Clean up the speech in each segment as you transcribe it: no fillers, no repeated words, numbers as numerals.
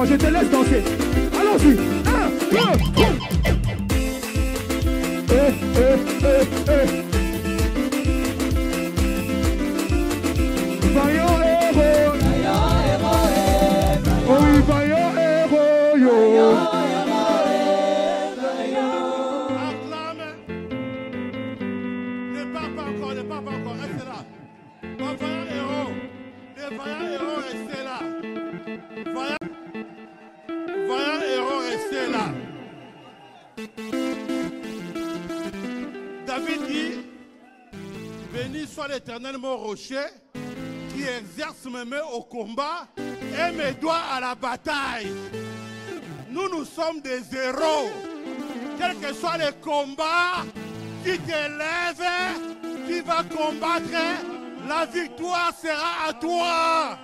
Je te laisse danser. Allons-y. 1, 2, 1. Vaillant héros. Oh oui, vaillant héros. Acclame. Ne pars pas encore, restez là. Vaillant héros. Les vaillants héros, restez là. Vaillant héros, restez là. David dit, béni soit l'Éternel mon rocher, qui exerce mes mains au combat et mes doigts à la bataille. Nous sommes des héros. Quels que soient les combats, qui t'élève, qui va combattre, la victoire sera à toi.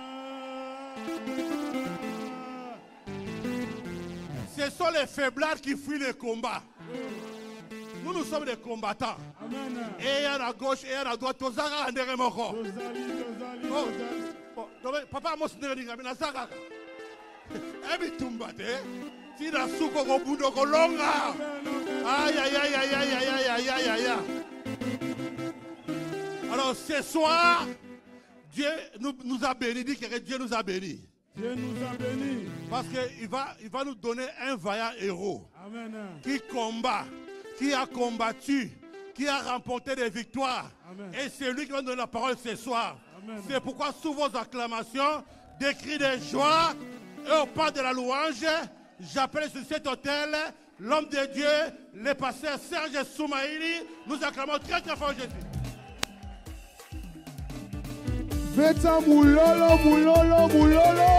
Ce sont les faiblards qui fuient les combats. Nous sommes des combattants. Amen. Et il y en a à gauche et il y en a à droite. Papa, moi, je suis alors ce soir, Dieu nous a bénis. Dit que Dieu nous a bénis. Dieu nous a bénis. Parce qu'il va nous donner un vaillant héros. Amen. Qui combat, qui a combattu, qui a remporté des victoires. Amen. Et c'est lui qui va nous donner la parole ce soir. C'est pourquoi sous vos acclamations, des cris de joie et au pas de la louange, j'appelle sur cet hôtel l'homme de Dieu, le pasteur Serge Soumaïli. Nous acclamons très très fort Jésus. Beta moulolo, moulolo, moulolo.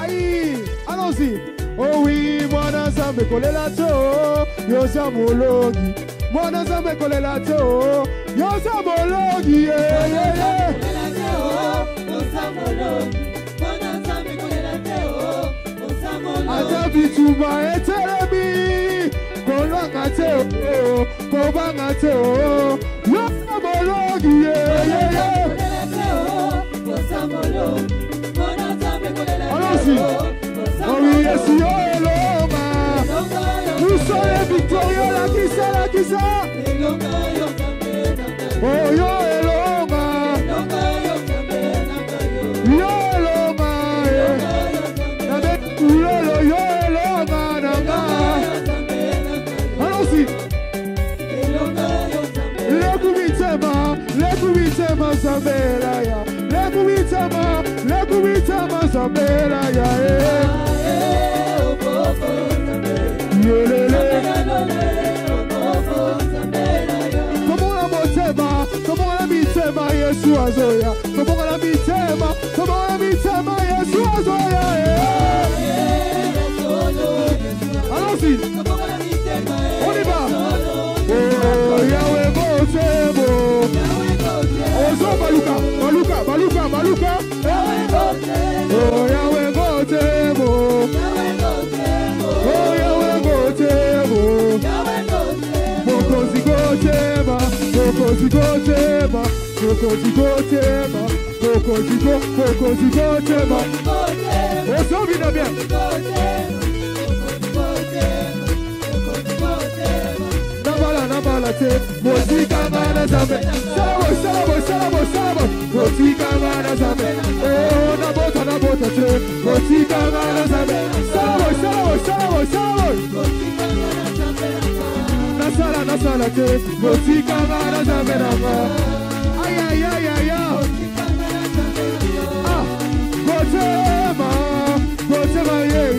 Aïe, allons-y. Oh oui, moi dans ça me colle la to, yo ça mologi. Moi dans ça me colle la to, yo ça mologi. Ata bituma etelemi, kolwa ngate koba ngate yo ça mologi. Allons-y. Oh oui, yes, yo eloma. Nous sommes les victorieux, la kisa. Oh yo eloma. Yo eloma. Nabe ulolo yo eloma nanga. Allons-y. Le kubitema zambela ya. Le kubitema zambela ya. Comment la mitema Yesu azoya. Comment la mitema Yesu azoya. Allons-y. On y va. Oh Yahweh Motemo. Ozo Baluka. Oh Yahweh Motemo. Oh Yahweh Motemo. Mokozi Gotema. Ozo vina bien. Nabala te, mosika mana zambe. Salamo. Mosika mana zambe. Oh, nabota te, mosika mana zambe. Salamo. Nasala te, mosika mana zambe nanga. Ay. Ah, Gotema, yeah.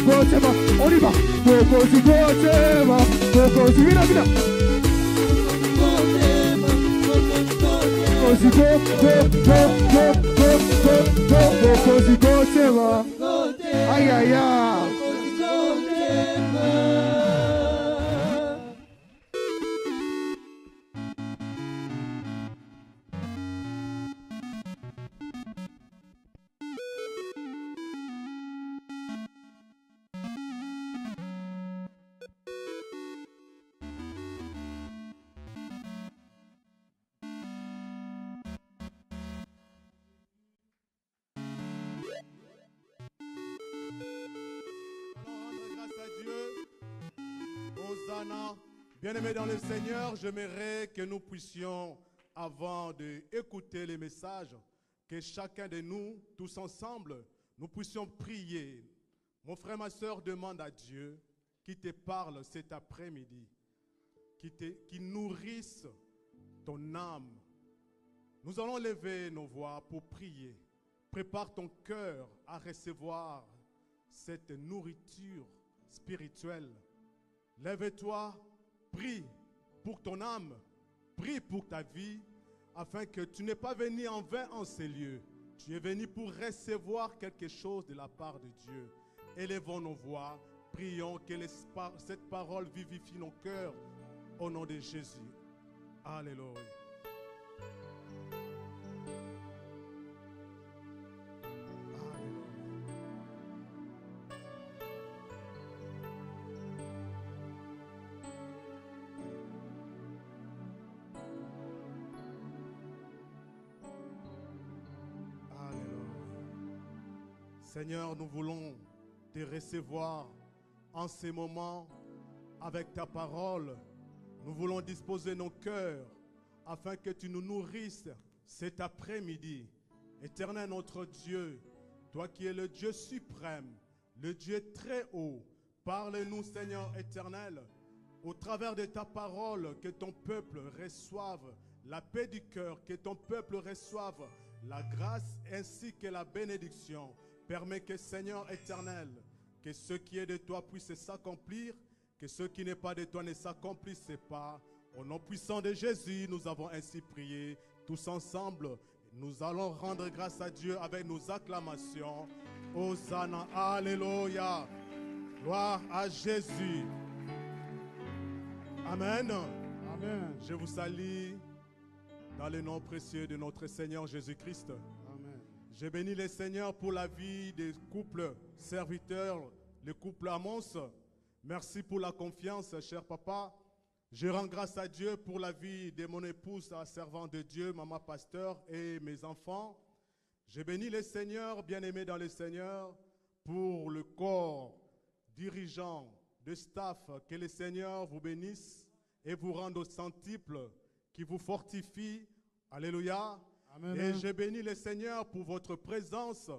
Gotema, on y va. Mokozi, vina. Mokozi, Gotema. Ay. Osana. Bien-aimés dans le Seigneur, j'aimerais que nous puissions, avant d'écouter les messages, que chacun de nous, tous ensemble, nous puissions prier. Mon frère, ma soeur, demande à Dieu qui te parle cet après-midi, qui nourrisse ton âme. Nous allons lever nos voix pour prier. Prépare ton cœur à recevoir cette nourriture spirituelle. Lève-toi, prie pour ton âme, prie pour ta vie, afin que tu n'es pas venu en vain en ces lieux. Tu es venu pour recevoir quelque chose de la part de Dieu. Élevons nos voix, prions que cette parole vivifie nos cœurs au nom de Jésus. Alléluia. Seigneur, nous voulons te recevoir en ces moments avec ta parole. Nous voulons disposer nos cœurs afin que tu nous nourrisses cet après-midi. Éternel notre Dieu, toi qui es le Dieu suprême, le Dieu très haut, parle-nous Seigneur éternel, au travers de ta parole, que ton peuple reçoive la paix du cœur, que ton peuple reçoive la grâce ainsi que la bénédiction. Permets que, Seigneur éternel, que ce qui est de toi puisse s'accomplir, que ce qui n'est pas de toi ne s'accomplisse pas. Au nom puissant de Jésus, nous avons ainsi prié. Tous ensemble, nous allons rendre grâce à Dieu avec nos acclamations. Hosanna, Alléluia. Gloire à Jésus. Amen. Amen. Je vous salue dans le nom précieux de notre Seigneur Jésus-Christ. Je bénis le Seigneur pour la vie des couples serviteurs, le couple Amos. Merci pour la confiance, cher papa. Je rends grâce à Dieu pour la vie de mon épouse, servante de Dieu, maman pasteur et mes enfants. Je bénis le Seigneur, bien-aimé dans le Seigneur, pour le corps dirigeant de staff. Que le Seigneur vous bénisse et vous rende au centuple, qui vous fortifie. Alléluia. Amen. Et je bénis le Seigneur pour votre présence,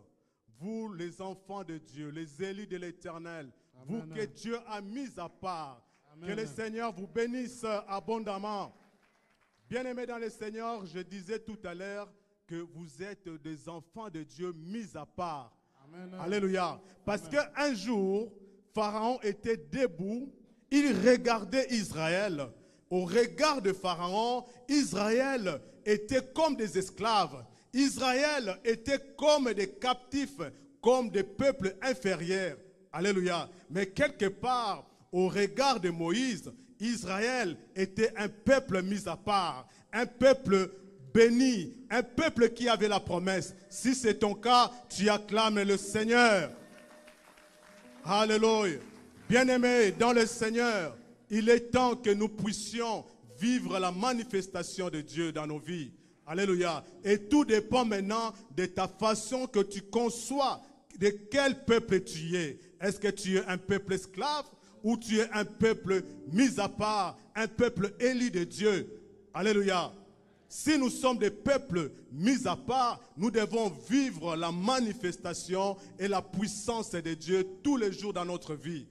vous les enfants de Dieu, les élus de l'Éternel, vous que Dieu a mis à part. Amen. Que le Seigneur vous bénisse abondamment. Bien-aimés dans le Seigneur, je disais tout à l'heure que vous êtes des enfants de Dieu mis à part. Amen. Alléluia. Parce qu'un jour, Pharaon était debout, il regardait Israël. Au regard de Pharaon, Israël était comme des esclaves. Israël était comme des captifs, comme des peuples inférieurs. Alléluia. Mais quelque part, au regard de Moïse, Israël était un peuple mis à part, un peuple béni, un peuple qui avait la promesse. Si c'est ton cas, tu acclames le Seigneur. Alléluia. Bien-aimés dans le Seigneur, il est temps que nous puissions vivre la manifestation de Dieu dans nos vies. Alléluia. Et tout dépend maintenant de ta façon que tu conçois de quel peuple tu es. Est-ce que tu es un peuple esclave ou tu es un peuple mis à part, un peuple élu de Dieu? Alléluia. Si nous sommes des peuples mis à part, nous devons vivre la manifestation et la puissance de Dieu tous les jours dans notre vie.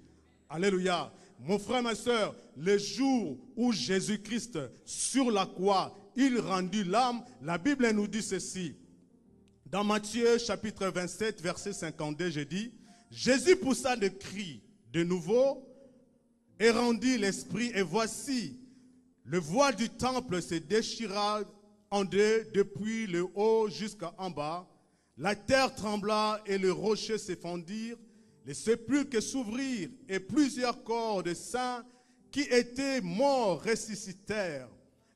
Alléluia. Mon frère, ma soeur, le jour où Jésus-Christ, sur la croix, il rendit l'âme, la Bible nous dit ceci. Dans Matthieu chapitre 27, verset 52, je dis, Jésus poussa le cri de nouveau et rendit l'esprit, et voici, le voile du temple se déchira en deux depuis le haut jusqu'en bas. La terre trembla et le rocher se fendirent. Les sépulcres s'ouvrirent et plusieurs corps de saints qui étaient morts ressuscitèrent.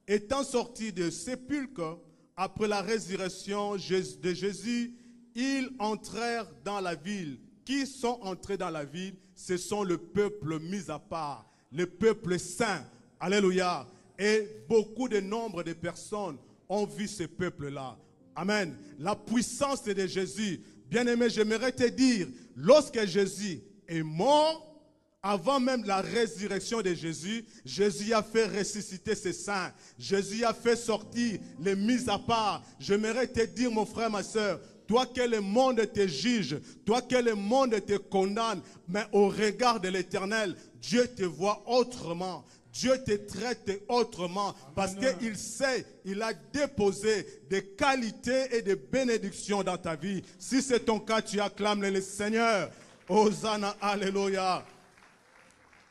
Étant sortis de sépulcres après la résurrection de Jésus, ils entrèrent dans la ville. Qui sont entrés dans la ville? Ce sont le peuple mis à part, le peuple saint. Alléluia. Et beaucoup de nombre de personnes ont vu ce peuple-là. Amen. La puissance de Jésus. Bien-aimé, j'aimerais te dire, lorsque Jésus est mort, Avant même la résurrection de Jésus, Jésus a fait ressusciter ses saints. Jésus a fait sortir les mises à part. J'aimerais te dire, mon frère, ma soeur, toi que le monde te juge, toi que le monde te condamne, mais au regard de l'Éternel, Dieu te voit autrement. Dieu te traite autrement parce qu'il sait, il a déposé des qualités et des bénédictions dans ta vie. Si c'est ton cas, tu acclames le Seigneur. Hosanna, alléluia.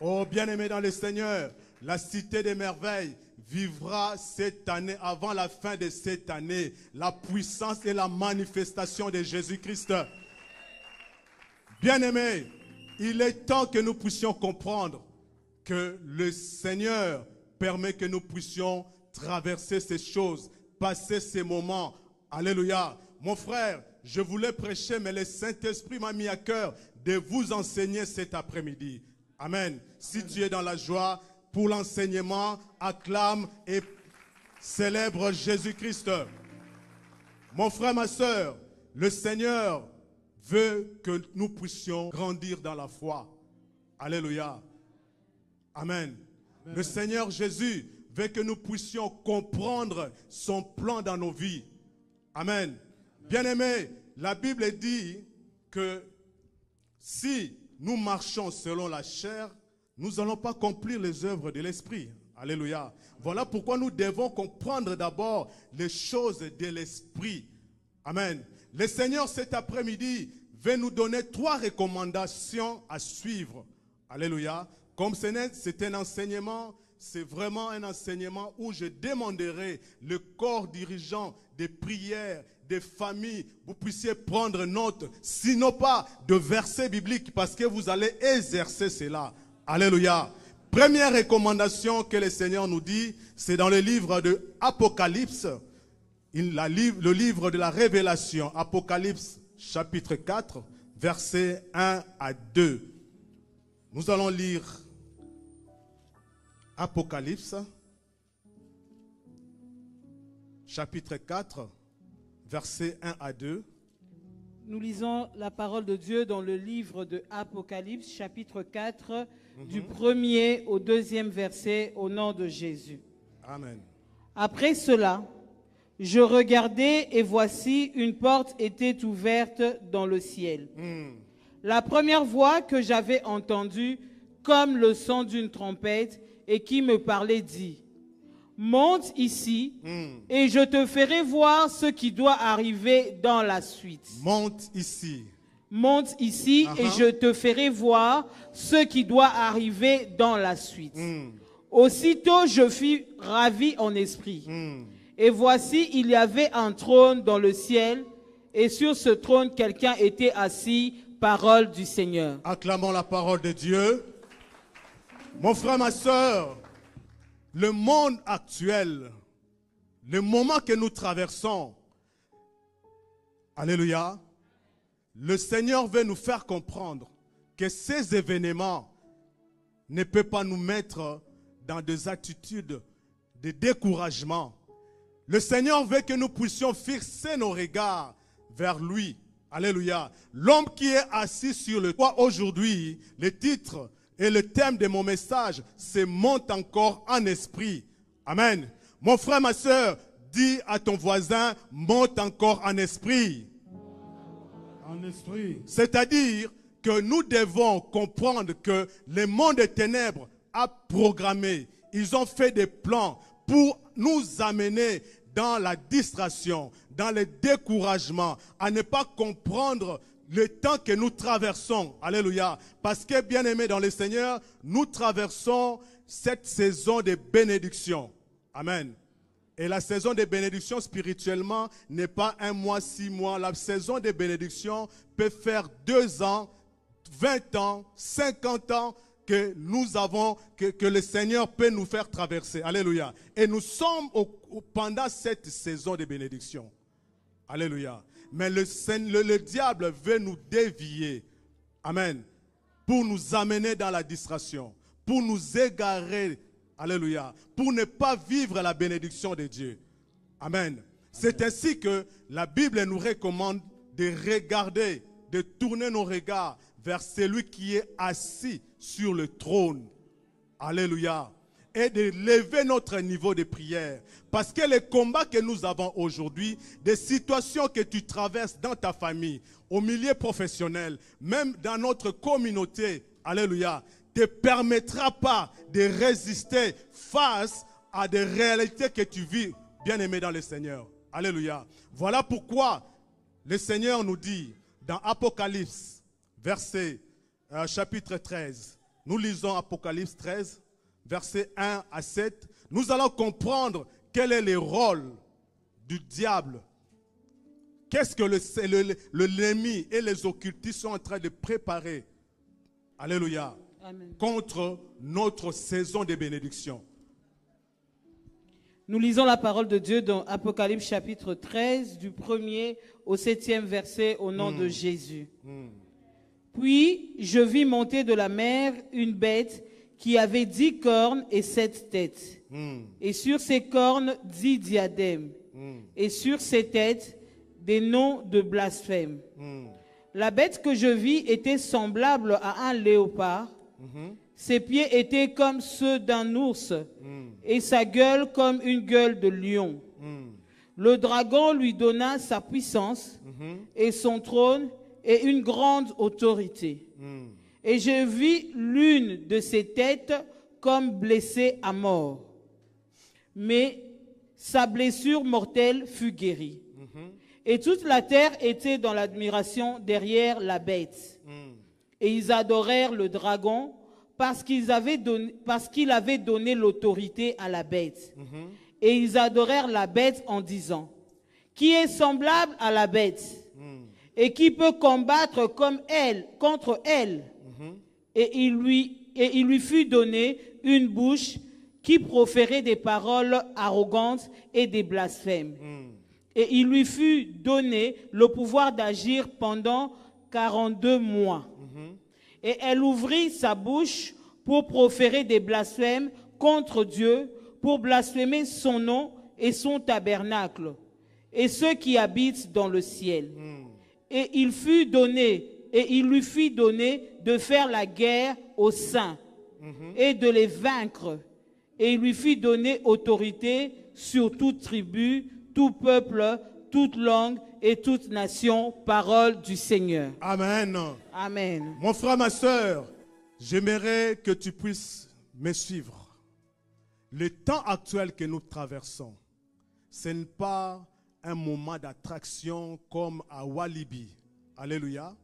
Oh, bien-aimé dans le Seigneur, la cité des merveilles vivra cette année, avant la fin de cette année, la puissance et la manifestation de Jésus-Christ. Bien-aimé, il est temps que nous puissions comprendre que le Seigneur permet que nous puissions traverser ces choses, passer ces moments. Alléluia. Mon frère, je voulais prêcher, mais le Saint-Esprit m'a mis à cœur de vous enseigner cet après-midi. Amen. Si tu es dans la joie pour l'enseignement, acclame et célèbre Jésus-Christ. Mon frère, ma soeur, le Seigneur veut que nous puissions grandir dans la foi. Alléluia. Amen. Amen. Le Seigneur Jésus veut que nous puissions comprendre son plan dans nos vies. Amen. Bien-aimés, la Bible dit que si nous marchons selon la chair, nous n'allons pas accomplir les œuvres de l'Esprit. Alléluia. Voilà pourquoi nous devons comprendre d'abord les choses de l'Esprit. Amen. Le Seigneur cet après-midi veut nous donner 3 recommandations à suivre. Alléluia. Comme c'est un enseignement, c'est vraiment un enseignement où je demanderai le corps dirigeant des prières, des familles, vous puissiez prendre note, sinon pas de versets bibliques, parce que vous allez exercer cela. Alléluia. Première recommandation que le Seigneur nous dit, c'est dans le livre de Apocalypse, le livre de la Révélation, Apocalypse chapitre 4, versets 1 à 2. Nous allons lire Apocalypse, chapitre 4, versets 1 à 2. Nous lisons la parole de Dieu dans le livre de Apocalypse, chapitre 4, du 1er au 2e verset, au nom de Jésus. Amen. Après cela, je regardai et voici une porte était ouverte dans le ciel. La première voix que j'avais entendue, comme le son d'une trompette, et qui me parlait dit, « Monte ici, et je te ferai voir ce qui doit arriver dans la suite. » Monte ici. Monte ici, et je te ferai voir ce qui doit arriver dans la suite. Aussitôt, je fus ravi en esprit. Et voici, il y avait un trône dans le ciel, et sur ce trône, quelqu'un était assis, parole du Seigneur. Acclamons la parole de Dieu. Mon frère, ma soeur, le monde actuel, le moment que nous traversons, alléluia, le Seigneur veut nous faire comprendre que ces événements ne peuvent pas nous mettre dans des attitudes de découragement. Le Seigneur veut que nous puissions fixer nos regards vers lui. Alléluia. L'homme qui est assis sur le toit aujourd'hui, le titre et le thème de mon message, c'est « Monte encore en esprit ». Amen. Mon frère, ma soeur, dis à ton voisin, monte encore en esprit. En esprit. C'est-à-dire que nous devons comprendre que le monde des ténèbres a programmé, ils ont fait des plans pour nous amener dans la distraction, dans le découragement, à ne pas comprendre le temps que nous traversons. Alléluia. Parce que, bien-aimés dans le Seigneur, nous traversons cette saison de bénédiction. Amen. Et la saison de bénédiction spirituellement n'est pas 1 mois, 6 mois. La saison de bénédiction peut faire 2 ans, 20 ans, 50 ans que nous avons, que le Seigneur peut nous faire traverser. Alléluia. Et nous sommes pendant cette saison de bénédiction. Alléluia. Mais le diable veut nous dévier. Amen. Pour nous amener dans la distraction. Pour nous égarer. Alléluia. Pour ne pas vivre la bénédiction de Dieu. Amen. C'est ainsi que la Bible nous recommande de regarder, de tourner nos regards vers celui qui est assis sur le trône. Alléluia. Et de lever notre niveau de prière. Parce que les combats que nous avons aujourd'hui, des situations que tu traverses dans ta famille, au milieu professionnel, même dans notre communauté, alléluia, ne te permettra pas de résister face à des réalités que tu vis, bien-aimé dans le Seigneur. Alléluia. Voilà pourquoi le Seigneur nous dit dans Apocalypse, chapitre 13, nous lisons Apocalypse 13, versets 1 à 7, nous allons comprendre quel est le rôle du diable. Qu'est-ce que l'ennemi et les occultistes sont en train de préparer, alléluia, Amen. Contre notre saison de bénédiction. Nous lisons la parole de Dieu dans Apocalypse chapitre 13, du 1er au 7e verset, au nom de Jésus. Puis je vis monter de la mer une bête qui avait 10 cornes et 7 têtes. Et sur ses cornes 10 diadèmes. Et sur ses têtes des noms de blasphème. La bête que je vis était semblable à un léopard. Ses pieds étaient comme ceux d'un ours et sa gueule comme une gueule de lion. Le dragon lui donna sa puissance et son trône et une grande autorité. Et je vis l'une de ses têtes comme blessée à mort. Mais sa blessure mortelle fut guérie. Et toute la terre était dans l'admiration derrière la bête. Et ils adorèrent le dragon parce qu'il avait donné l'autorité à la bête. Et ils adorèrent la bête en disant, qui est semblable à la bête et qui peut combattre comme elle, contre elle. Et il lui fut donné une bouche qui proférait des paroles arrogantes et des blasphèmes. Et il lui fut donné le pouvoir d'agir pendant 42 mois. Et elle ouvrit sa bouche pour proférer des blasphèmes contre Dieu, pour blasphémer son nom et son tabernacle, et ceux qui habitent dans le ciel. Et il lui fut donné de faire la guerre aux saints et de les vaincre. Et il lui fut donné autorité sur toute tribu, tout peuple, toute langue et toute nation, parole du Seigneur. Amen. Amen. Mon frère, ma soeur, j'aimerais que tu puisses me suivre. Le temps actuel que nous traversons, ce n'est pas un moment d'attraction comme à Walibi. Alléluia.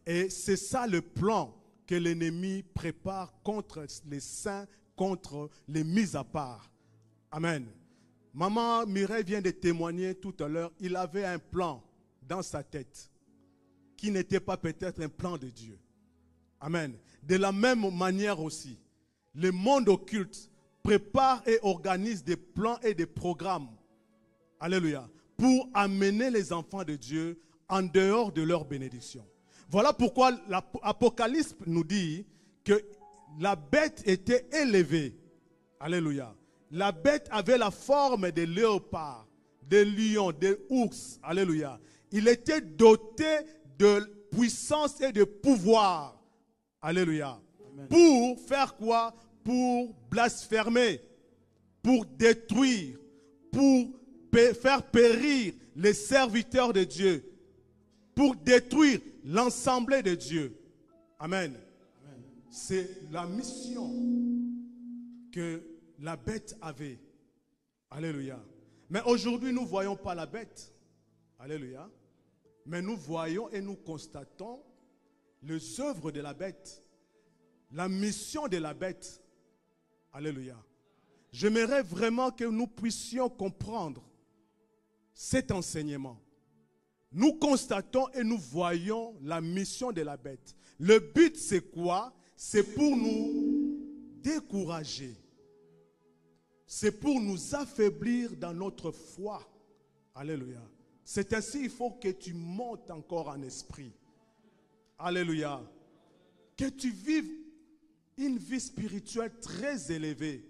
Et c'est ça le plan que l'ennemi prépare contre les saints, contre les mis à part. Amen. Maman Mireille vient de témoigner tout à l'heure. Il avait un plan dans sa tête qui n'était pas peut-être un plan de Dieu. Amen. De la même manière aussi, le monde occulte prépare et organise des plans et des programmes. Alléluia. Pour amener les enfants de Dieu en dehors de leur bénédiction. Voilà pourquoi l'Apocalypse nous dit que la bête était élevée. Alléluia. La bête avait la forme de léopard, de lion, de ours. Alléluia. Il était doté de puissance et de pouvoir. Alléluia. Amen. Pour faire quoi? Pour blasphémer, pour détruire, pour faire périr les serviteurs de Dieu, pour détruire l'ensemble de Dieu. Amen. Amen. C'est la mission que la bête avait. Alléluia. Mais aujourd'hui, nous ne voyons pas la bête. Alléluia. Mais nous voyons et nous constatons les œuvres de la bête, la mission de la bête. Alléluia. J'aimerais vraiment que nous puissions comprendre cet enseignement. Nous constatons et nous voyons la mission de la bête. Le but, c'est quoi? C'est pour nous décourager. C'est pour nous affaiblir dans notre foi. Alléluia. C'est ainsi, il faut que tu montes encore en esprit. Alléluia. Que tu vives une vie spirituelle très élevée.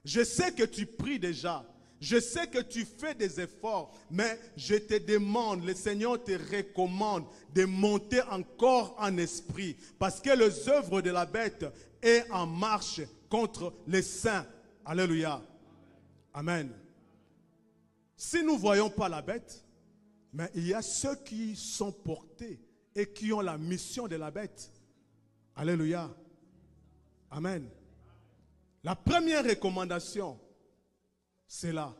Je sais que tu pries déjà. Je sais que tu fais des efforts, mais je te demande, le Seigneur te recommande de monter encore en esprit, parce que les œuvres de la bête est en marche contre les saints. Alléluia. Amen. Si nous ne voyons pas la bête, mais il y a ceux qui sont portés et qui ont la mission de la bête. Alléluia. Amen. La première recommandation, c'est là.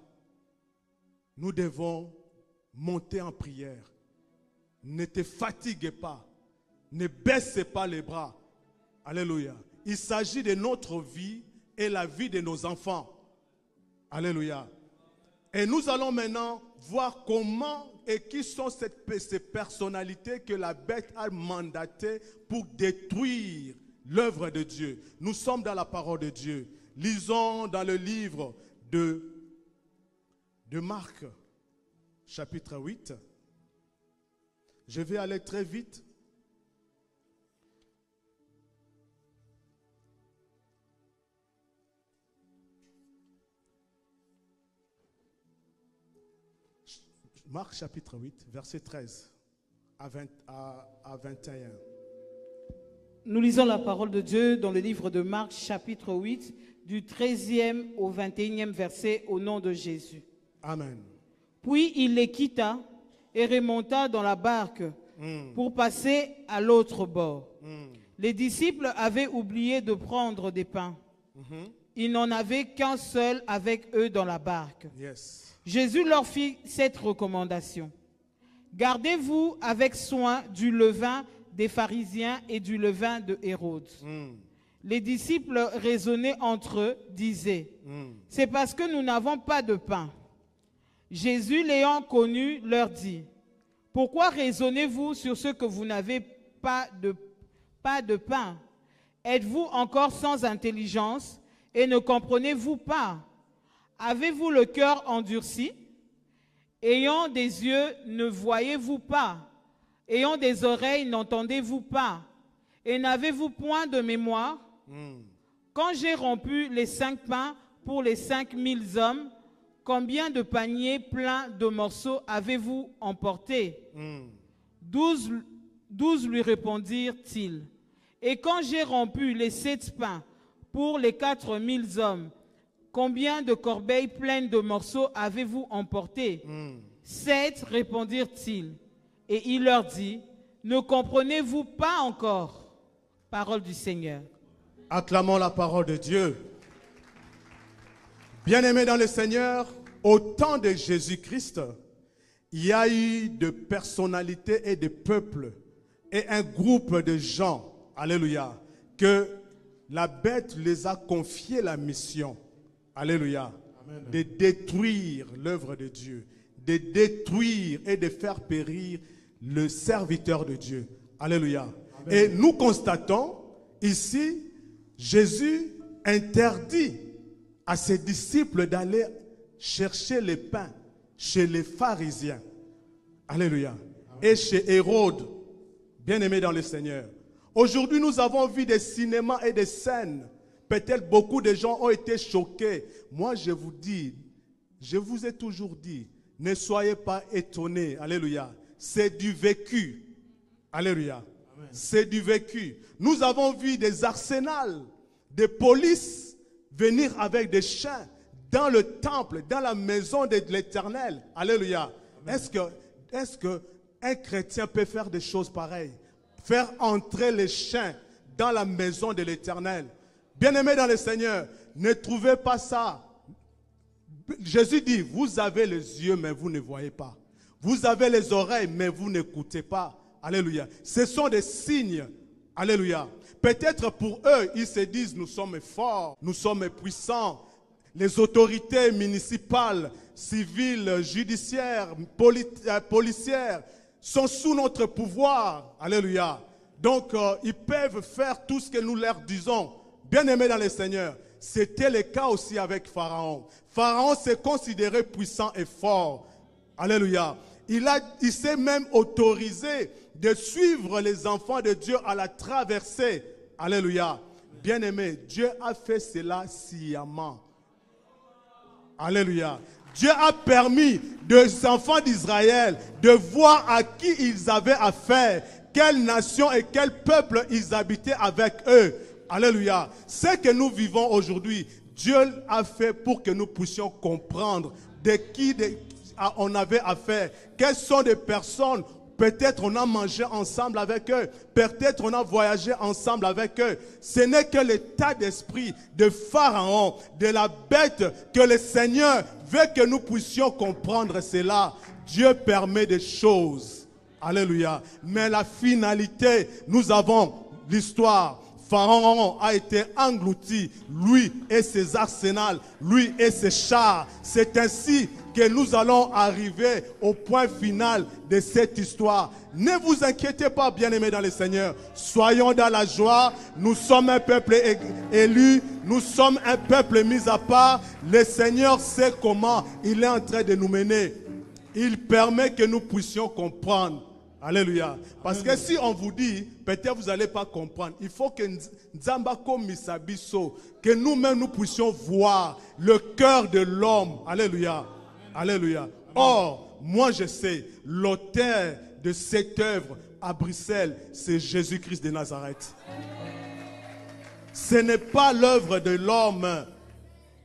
Nous devons monter en prière. Ne te fatigue pas. Ne baisse pas les bras. Alléluia. Il s'agit de notre vie et la vie de nos enfants. Alléluia. Et nous allons maintenant voir comment et qui sont ces personnalités que la bête a mandatées pour détruire l'œuvre de Dieu. Nous sommes dans la parole de Dieu. Lisons dans le livre de Marc, chapitre 8. Je vais aller très vite. Marc chapitre 8, verset 13 à 21. Nous lisons la parole de Dieu dans le livre de Marc chapitre 8, du 13e au 21e verset au nom de Jésus. Amen. Puis il les quitta et remonta dans la barque pour passer à l'autre bord. Les disciples avaient oublié de prendre des pains. Ils n'en avaient qu'un seul avec eux dans la barque. Yes. Jésus leur fit cette recommandation. Gardez-vous avec soin du levain des pharisiens et du levain de Hérode. Les disciples raisonnaient entre eux, disaient, c'est parce que nous n'avons pas de pain. Jésus, l'ayant connu, leur dit, pourquoi raisonnez-vous sur ce que vous n'avez pas de pain? Êtes-vous encore sans intelligence et ne comprenez-vous pas? Avez-vous le cœur endurci? Ayant des yeux, ne voyez-vous pas? Ayant des oreilles, n'entendez-vous pas? Et n'avez-vous point de mémoire? Quand j'ai rompu les 5 pains pour les 5000 hommes, combien de paniers pleins de morceaux avez-vous emporté? 12 lui répondirent-ils. Et quand j'ai rompu les 7 pains pour les 4000 hommes, combien de corbeilles pleines de morceaux avez-vous emporté? 7 répondirent-ils. Et il leur dit, ne comprenez-vous pas encore? Parole du Seigneur. Acclamons la parole de Dieu. Bien-aimés dans le Seigneur, au temps de Jésus-Christ, il y a eu de personnalités et de peuples et un groupe de gens, alléluia, que la bête les a confié la mission, alléluia, de détruire l'œuvre de Dieu, de détruire et de faire périr le serviteur de Dieu, alléluia. Amen. Et nous constatons ici, Jésus interdit à ses disciples d'aller chercher les pains chez les pharisiens. Alléluia. Amen. Et chez Hérode, bien-aimé dans le Seigneur. Aujourd'hui, nous avons vu des cinémas et des scènes. Peut-être beaucoup de gens ont été choqués. Moi, je vous dis, je vous ai toujours dit, ne soyez pas étonnés. Alléluia. C'est du vécu. Alléluia. C'est du vécu. Nous avons vu des arsenals, des polices venir avec des chiens dans le temple, dans la maison de l'Éternel. Alléluia. Est-ce que un chrétien peut faire des choses pareilles? Faire entrer les chiens dans la maison de l'Éternel. Bien-aimés dans le Seigneur, ne trouvez pas ça. Jésus dit, vous avez les yeux mais vous ne voyez pas. Vous avez les oreilles mais vous n'écoutez pas. Alléluia. Ce sont des signes. Alléluia. Peut-être pour eux, ils se disent, nous sommes forts, nous sommes puissants. Les autorités municipales, civiles, judiciaires, policières sont sous notre pouvoir. Alléluia. Donc, ils peuvent faire tout ce que nous leur disons. Bien-aimés dans le Seigneur, c'était le cas aussi avec Pharaon. Pharaon s'est considéré puissant et fort. Alléluia. Il s'est même autorisé de suivre les enfants de Dieu à la traversée. Alléluia. Bien-aimé, Dieu a fait cela sciemment. Alléluia. Dieu a permis aux enfants d'Israël de voir à qui ils avaient affaire, quelle nation et quel peuple ils habitaient avec eux. Alléluia. Ce que nous vivons aujourd'hui, Dieu a fait pour que nous puissions comprendre de qui on avait affaire, quelles sont les personnes. Peut-être on a mangé ensemble avec eux. Peut-être on a voyagé ensemble avec eux. Ce n'est que l'état d'esprit de Pharaon, de la bête, que le Seigneur veut que nous puissions comprendre cela. Dieu permet des choses. Alléluia. Mais la finalité, nous avons l'histoire. Pharaon a été englouti, lui et ses arsenals, lui et ses chars. C'est ainsi que nous allons arriver au point final de cette histoire. Ne vous inquiétez pas, bien-aimés dans le Seigneur. Soyons dans la joie. Nous sommes un peuple élu. Nous sommes un peuple mis à part. Le Seigneur sait comment il est en train de nous mener. Il permet que nous puissions comprendre. Alléluia. Parce que si on vous dit, peut-être vous n'allez pas comprendre. Il faut que Nzambako Misabiso, que nous-mêmes nous puissions voir le cœur de l'homme. Alléluia. Alléluia. Or, moi je sais, l'auteur de cette œuvre à Bruxelles, c'est Jésus-Christ de Nazareth. Ce n'est pas l'œuvre de l'homme.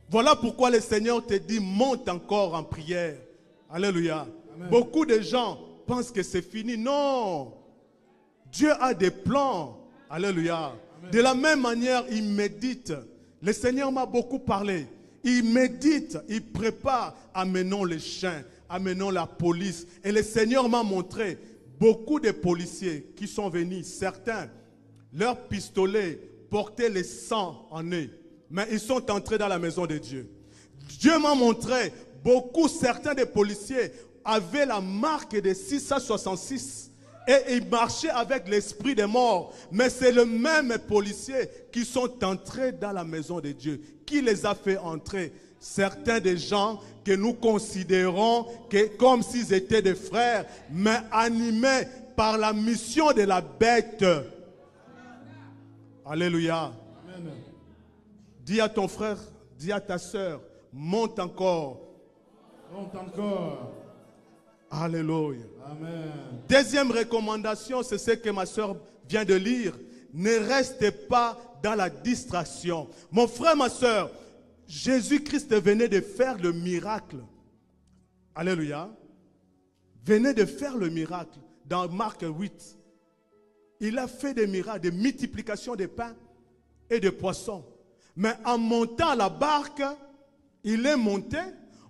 Voilà pourquoi le Seigneur te dit, monte encore en prière. Alléluia. Amen. Beaucoup de gens pensent que c'est fini. Non. Dieu a des plans. Alléluia. Amen. De la même manière, il médite. Le Seigneur m'a beaucoup parlé. Il médite, il prépare, amenons les chiens, amenons la police. Et le Seigneur m'a montré beaucoup de policiers qui sont venus. Certains, leurs pistolets portaient le sang en eux. Mais ils sont entrés dans la maison de Dieu. Dieu m'a montré certains des policiers avaient la marque de 666. Et ils marchaient avec l'esprit des morts. Mais c'est le même policier qui sont entrés dans la maison de Dieu. Qui les a fait entrer? Certains des gens que nous considérons comme s'ils étaient des frères, mais animés par la mission de la bête. Alléluia. Amen. Dis à ton frère, dis à ta soeur, monte encore. Monte encore. Alléluia. Amen. Deuxième recommandation, c'est ce que ma soeur vient de lire. Ne restez pas dans la distraction. Mon frère, ma soeur, Jésus-Christ venait de faire le miracle. Alléluia. Venait de faire le miracle dans Marc 8. Il a fait des miracles, de multiplication de pains et de poissons. Mais en montant à la barque, il est monté.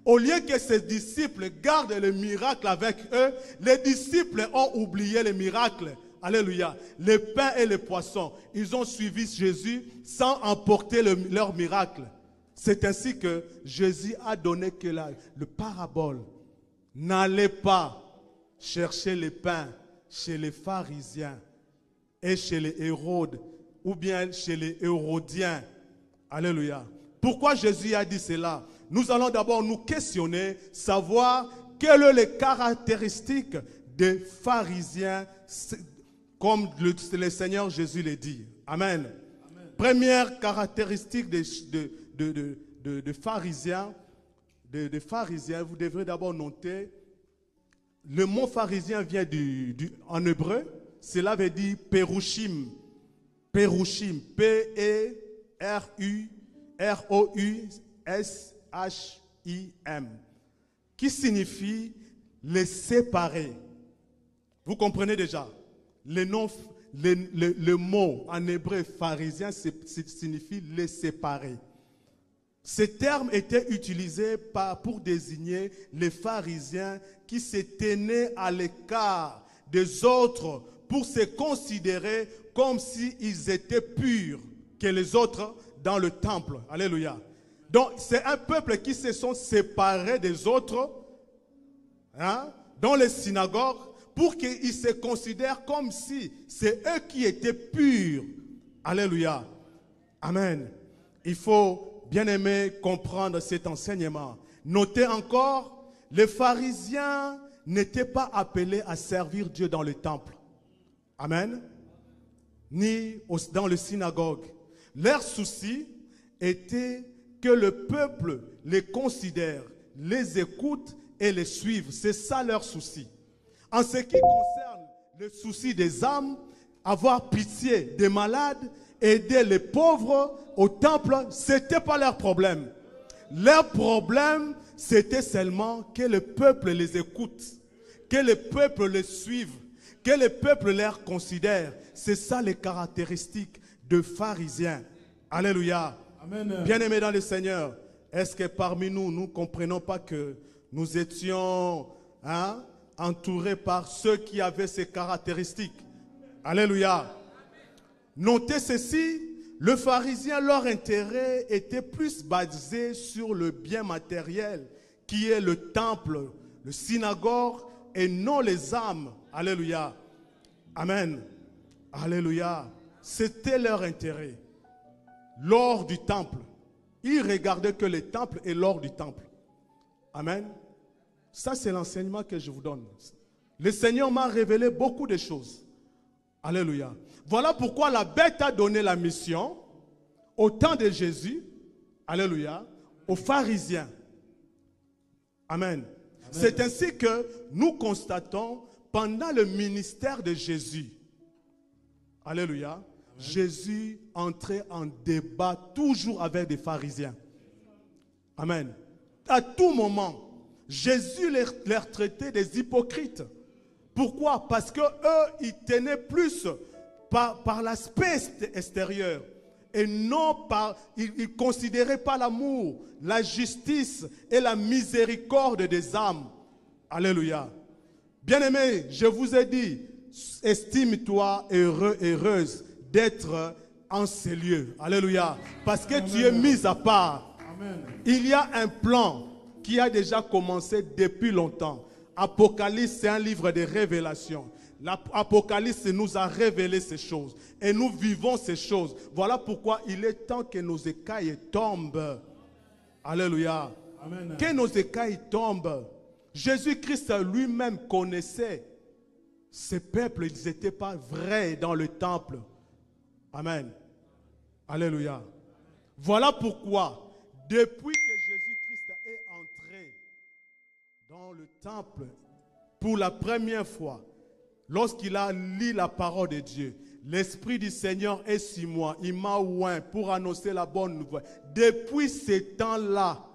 Au lieu que ses disciples gardent le miracle avec eux, les disciples ont oublié le miracle. Alléluia. Les pains et les poissons. Ils ont suivi Jésus sans emporter leur miracle. C'est ainsi que Jésus a donné que le parabole. N'allez pas chercher les pains chez les pharisiens et chez les Hérodes ou bien chez les Hérodiens. Alléluia. Pourquoi Jésus a dit cela? Nous allons d'abord nous questionner, savoir quelles sont les caractéristiques des pharisiens, comme le Seigneur Jésus le dit. Amen. Amen. Première caractéristique de pharisiens, vous devrez d'abord noter, le mot pharisien vient en hébreu, cela veut dire Pérouchim. Pérouchim, P-E-R-O-U-S-H-I-M, qui signifie les séparer. Vous comprenez déjà? Le mot en hébreu pharisien signifie les séparer. Ce terme était utilisé pour désigner les pharisiens qui se tenaient à l'écart des autres pour se considérer comme s'ils étaient purs que les autres dans le temple. Alléluia. Donc, c'est un peuple qui se sont séparés des autres dans les synagogues pour qu'ils se considèrent comme si c'est eux qui étaient purs. Alléluia. Amen. Il faut, bien aimer, comprendre cet enseignement. Notez encore, les pharisiens n'étaient pas appelés à servir Dieu dans le temple. Amen. Ni dans le synagogue. Leur souci était que le peuple les considère les écoutent et les suivent. C'est ça leur souci. En ce qui concerne le souci des âmes, avoir pitié des malades, aider les pauvres au temple, ce n'était pas leur problème. Leur problème, c'était seulement que le peuple les écoute, que le peuple les suive, que le peuple les considère. C'est ça les caractéristiques de pharisiens. Alléluia. Amen. Bien-aimés dans le Seigneur, est-ce que parmi nous, nous ne comprenons pas que nous étions entourés par ceux qui avaient ces caractéristiques? Alléluia. Notez ceci, le pharisien, leur intérêt était plus basé sur le bien matériel, qui est le temple, le synagogue, et non les âmes. Alléluia. Amen. Alléluia. C'était leur intérêt. L'or du temple. Ils regardaient que le temple et l'or du temple. Amen. Ça, c'est l'enseignement que je vous donne. Le Seigneur m'a révélé beaucoup de choses. Alléluia. Voilà pourquoi la bête a donné la mission au temps de Jésus. Alléluia. Aux pharisiens. Amen. C'est ainsi que nous constatons pendant le ministère de Jésus. Alléluia. Amen. Jésus entrait en débat toujours avec des pharisiens. Amen. À tout moment, Jésus les traitait des hypocrites. Pourquoi? Parce que eux, ils tenaient plus par l'aspect extérieur et non par, ils ne considéraient pas l'amour, la justice et la miséricorde des âmes. Alléluia. Bien-aimé, je vous ai dit, estime-toi heureux, heureuse d'être en ces lieux. Alléluia. Parce que tu es mis à part. Amen. Il y a un plan qui a déjà commencé depuis longtemps. Apocalypse, c'est un livre de révélation. L'Apocalypse nous a révélé ces choses. Et nous vivons ces choses. Voilà pourquoi il est temps que nos écailles tombent. Alléluia. Amen. Que nos écailles tombent. Jésus-Christ lui-même connaissait ces peuples. Ils n'étaient pas vrais dans le temple. Amen. Alléluia. Voilà pourquoi, depuis que Jésus-Christ est entré dans le temple pour la première fois, lorsqu'il a lu la parole de Dieu, l'Esprit du Seigneur est sur moi. Il m'a oint pour annoncer la bonne nouvelle. Depuis ce temps-là,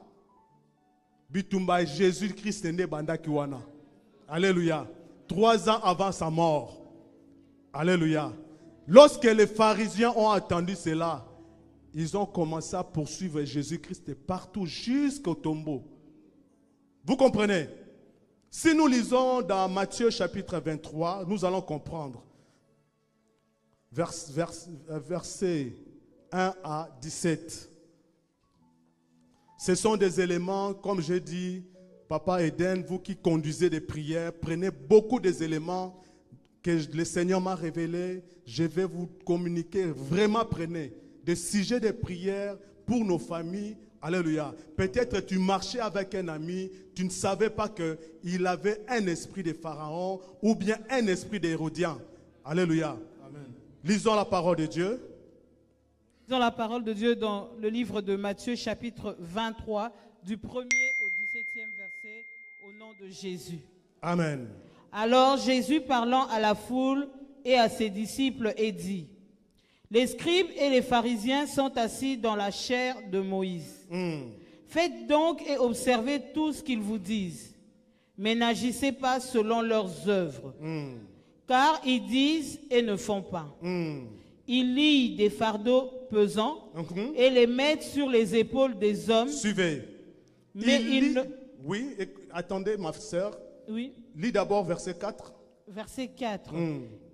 Bitumba Jésus-Christ est né banda kiwana. Alléluia. 3 ans avant sa mort. Alléluia. Lorsque les pharisiens ont entendu cela, ils ont commencé à poursuivre Jésus-Christ partout jusqu'au tombeau. Vous comprenez? Si nous lisons dans Matthieu chapitre 23, nous allons comprendre. Versets 1 à 17. Ce sont des éléments, comme je dis, Papa Eden, vous qui conduisez des prières, prenez beaucoup des éléments que le Seigneur m'a révélés. Je vais vous communiquer, vraiment prenez des sujets de prière pour nos familles. Alléluia. Peut-être tu marchais avec un ami, tu ne savais pas qu'il avait un esprit de Pharaon ou bien un esprit d'Hérodien. Alléluia. Amen. Lisons la parole de Dieu. Lisons la parole de Dieu dans le livre de Matthieu chapitre 23, du 1er au 17e verset, au nom de Jésus. Amen. Alors Jésus parlant à la foule et à ses disciples et dit: les scribes et les pharisiens sont assis dans la chaire de Moïse. Faites donc et observez tout ce qu'ils vous disent, mais n'agissez pas selon leurs œuvres, car ils disent et ne font pas. Ils lient des fardeaux pesants et les mettent sur les épaules des hommes. Suivez. Mais oui, attendez ma soeur. Oui. Lis d'abord verset 4. Verset 4.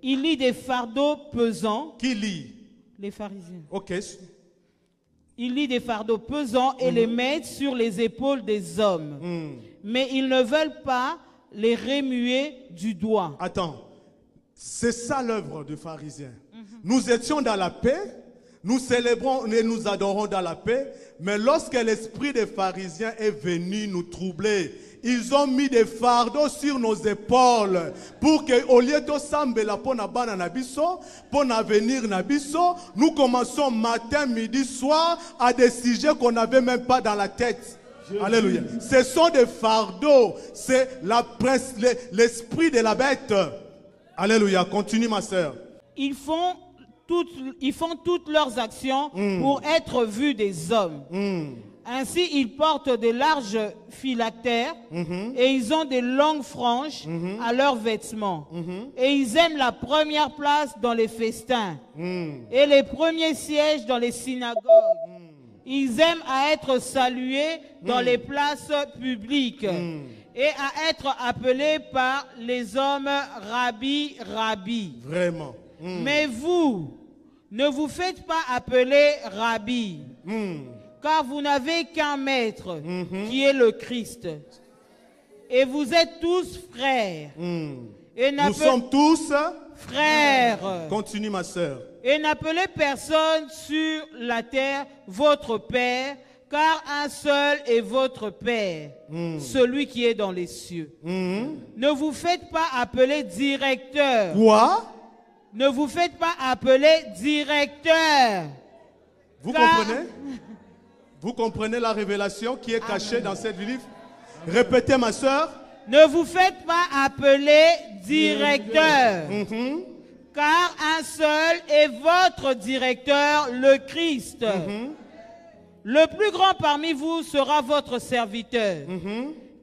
Il lit des fardeaux pesants. Qui lit? Les pharisiens. Ok. Il lit des fardeaux pesants et les mettent sur les épaules des hommes. Mais ils ne veulent pas les remuer du doigt. Attends. C'est ça l'œuvre du pharisien. Nous étions dans la paix. Nous célébrons et nous adorons dans la paix. Mais lorsque l'esprit des pharisiens est venu nous troubler, ils ont mis des fardeaux sur nos épaules pour que, au lieu de sambela pour nabana nabiso, pour l'avenir nabiso, nous commençons matin, midi, soir à des sujets qu'on n'avait même pas dans la tête. Alléluia. Ce sont des fardeaux. C'est l'esprit de la bête. Alléluia. Continue, ma sœur. Ils font toutes leurs actions pour être vus des hommes. Ainsi, ils portent de larges phylactères et ils ont des longues franges à leurs vêtements. Et ils aiment la première place dans les festins et les premiers sièges dans les synagogues. Ils aiment à être salués dans les places publiques et à être appelés par les hommes Rabbi, Rabbi. Vraiment. Mais vous, ne vous faites pas appeler Rabbi, car vous n'avez qu'un maître, qui est le Christ. Et vous êtes tous frères. Et Nous sommes tous frères. Continue, ma sœur. Et n'appelez personne sur la terre votre Père, car un seul est votre Père, celui qui est dans les cieux. Ne vous faites pas appeler directeur. Quoi? Ne vous faites pas appeler directeur. Vous comprenez? Vous comprenez la révélation qui est cachée dans ce livre? Répétez, ma sœur. Ne vous faites pas appeler directeur. Car un seul est votre directeur, le Christ. Le plus grand parmi vous sera votre serviteur.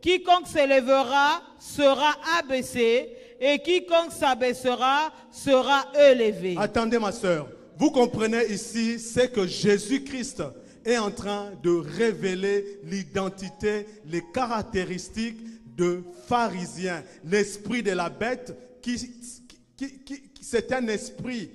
Quiconque s'élèvera sera abaissé, et quiconque s'abaissera sera élevé. Attendez, ma sœur. Vous comprenez ici, c'est que Jésus-Christ est en train de révéler l'identité, les caractéristiques de pharisiens. L'esprit de la bête, c'est un esprit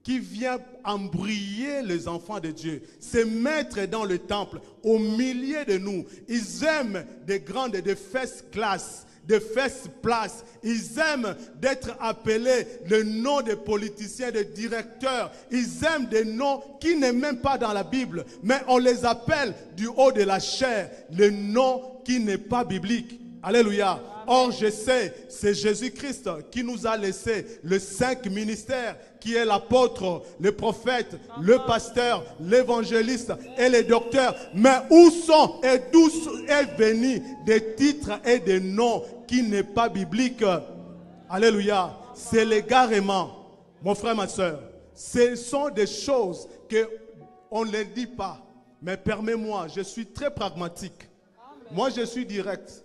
qui vient embrouiller les enfants de Dieu, se mettre dans le temple, au milieu de nous. Ils aiment des grandes, des first class, des first place. Ils aiment d'être appelés le nom des politiciens, des directeurs. Ils aiment des noms qui n'est même pas dans la Bible, mais on les appelle du haut de la chair, le nom qui n'est pas biblique. Alléluia. Or, je sais, c'est Jésus-Christ qui nous a laissé les 5 ministères, qui est l'apôtre, le prophète, le pasteur, l'évangéliste et le docteur. Mais où sont et d'où est venu des titres et des noms qui n'est pas biblique? Alléluia. C'est l'égarement, mon frère, ma soeur. Ce sont des choses qu'on ne les dit pas. Mais permets-moi, je suis très pragmatique. Moi, je suis direct.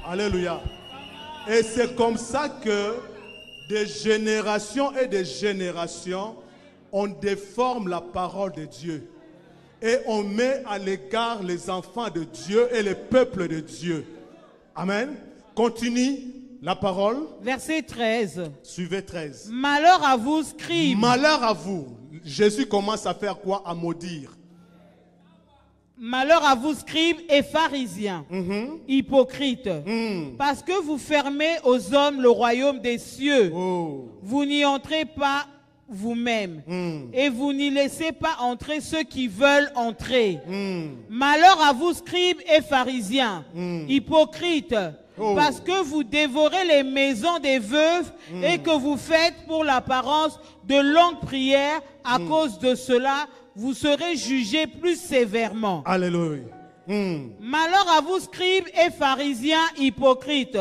Alléluia. Et c'est comme ça que des générations et des générations, on déforme la parole de Dieu. Et on met à l'écart les enfants de Dieu et le peuple de Dieu. Amen. Continue la parole. Verset 13. Suivez 13. Malheur à vous, scribes. Malheur à vous. Jésus commence à faire quoi? À maudire. Malheur à vous, scribes et pharisiens, hypocrites, parce que vous fermez aux hommes le royaume des cieux. Vous n'y entrez pas vous-même, et vous n'y laissez pas entrer ceux qui veulent entrer. Malheur à vous, scribes et pharisiens, hypocrites, parce que vous dévorez les maisons des veuves et que vous faites pour l'apparence de longues prières. À cause de cela, vous serez jugés plus sévèrement. Alléluia. Malheur à vous, scribes et pharisiens hypocrites,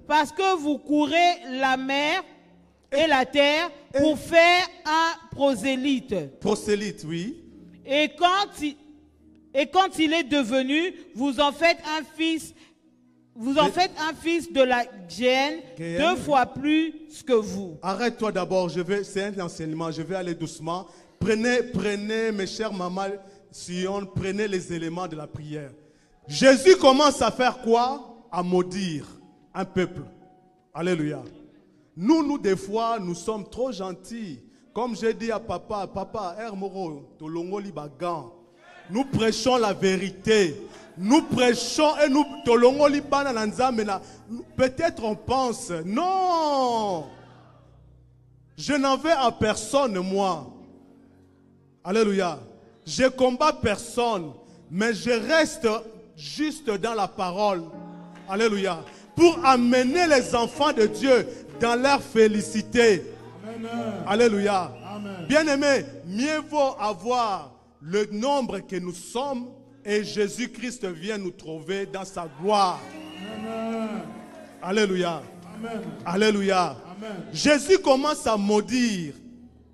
parce que vous courez la mer et la terre pour faire un prosélyte. Prosélyte, oui. Et quand il est devenu, vous en faites un fils. Vous en faites un fils de la géhenne 2 fois plus que vous. Arrête-toi d'abord, c'est un enseignement, je vais aller doucement. Prenez, mes chers mamans, Sion, prenez les éléments de la prière. Jésus commence à faire quoi? À maudire un peuple. Alléluia. Nous, des fois, nous sommes trop gentils. Comme j'ai dit à papa, Hermoro, Tolongoli Bagan, nous prêchons la vérité. Nous prêchons et nous Tolongoli Banananzamena. Peut-être on pense, non, je n'en vais à personne, moi. Alléluia. Je combats personne, mais je reste juste dans la parole. Alléluia. Pour amener les enfants de Dieu dans leur félicité. Amen. Alléluia. Amen. Bien-aimés, mieux vaut avoir le nombre que nous sommes et Jésus-Christ vient nous trouver dans sa gloire. Alléluia. Alléluia. Jésus commence à maudire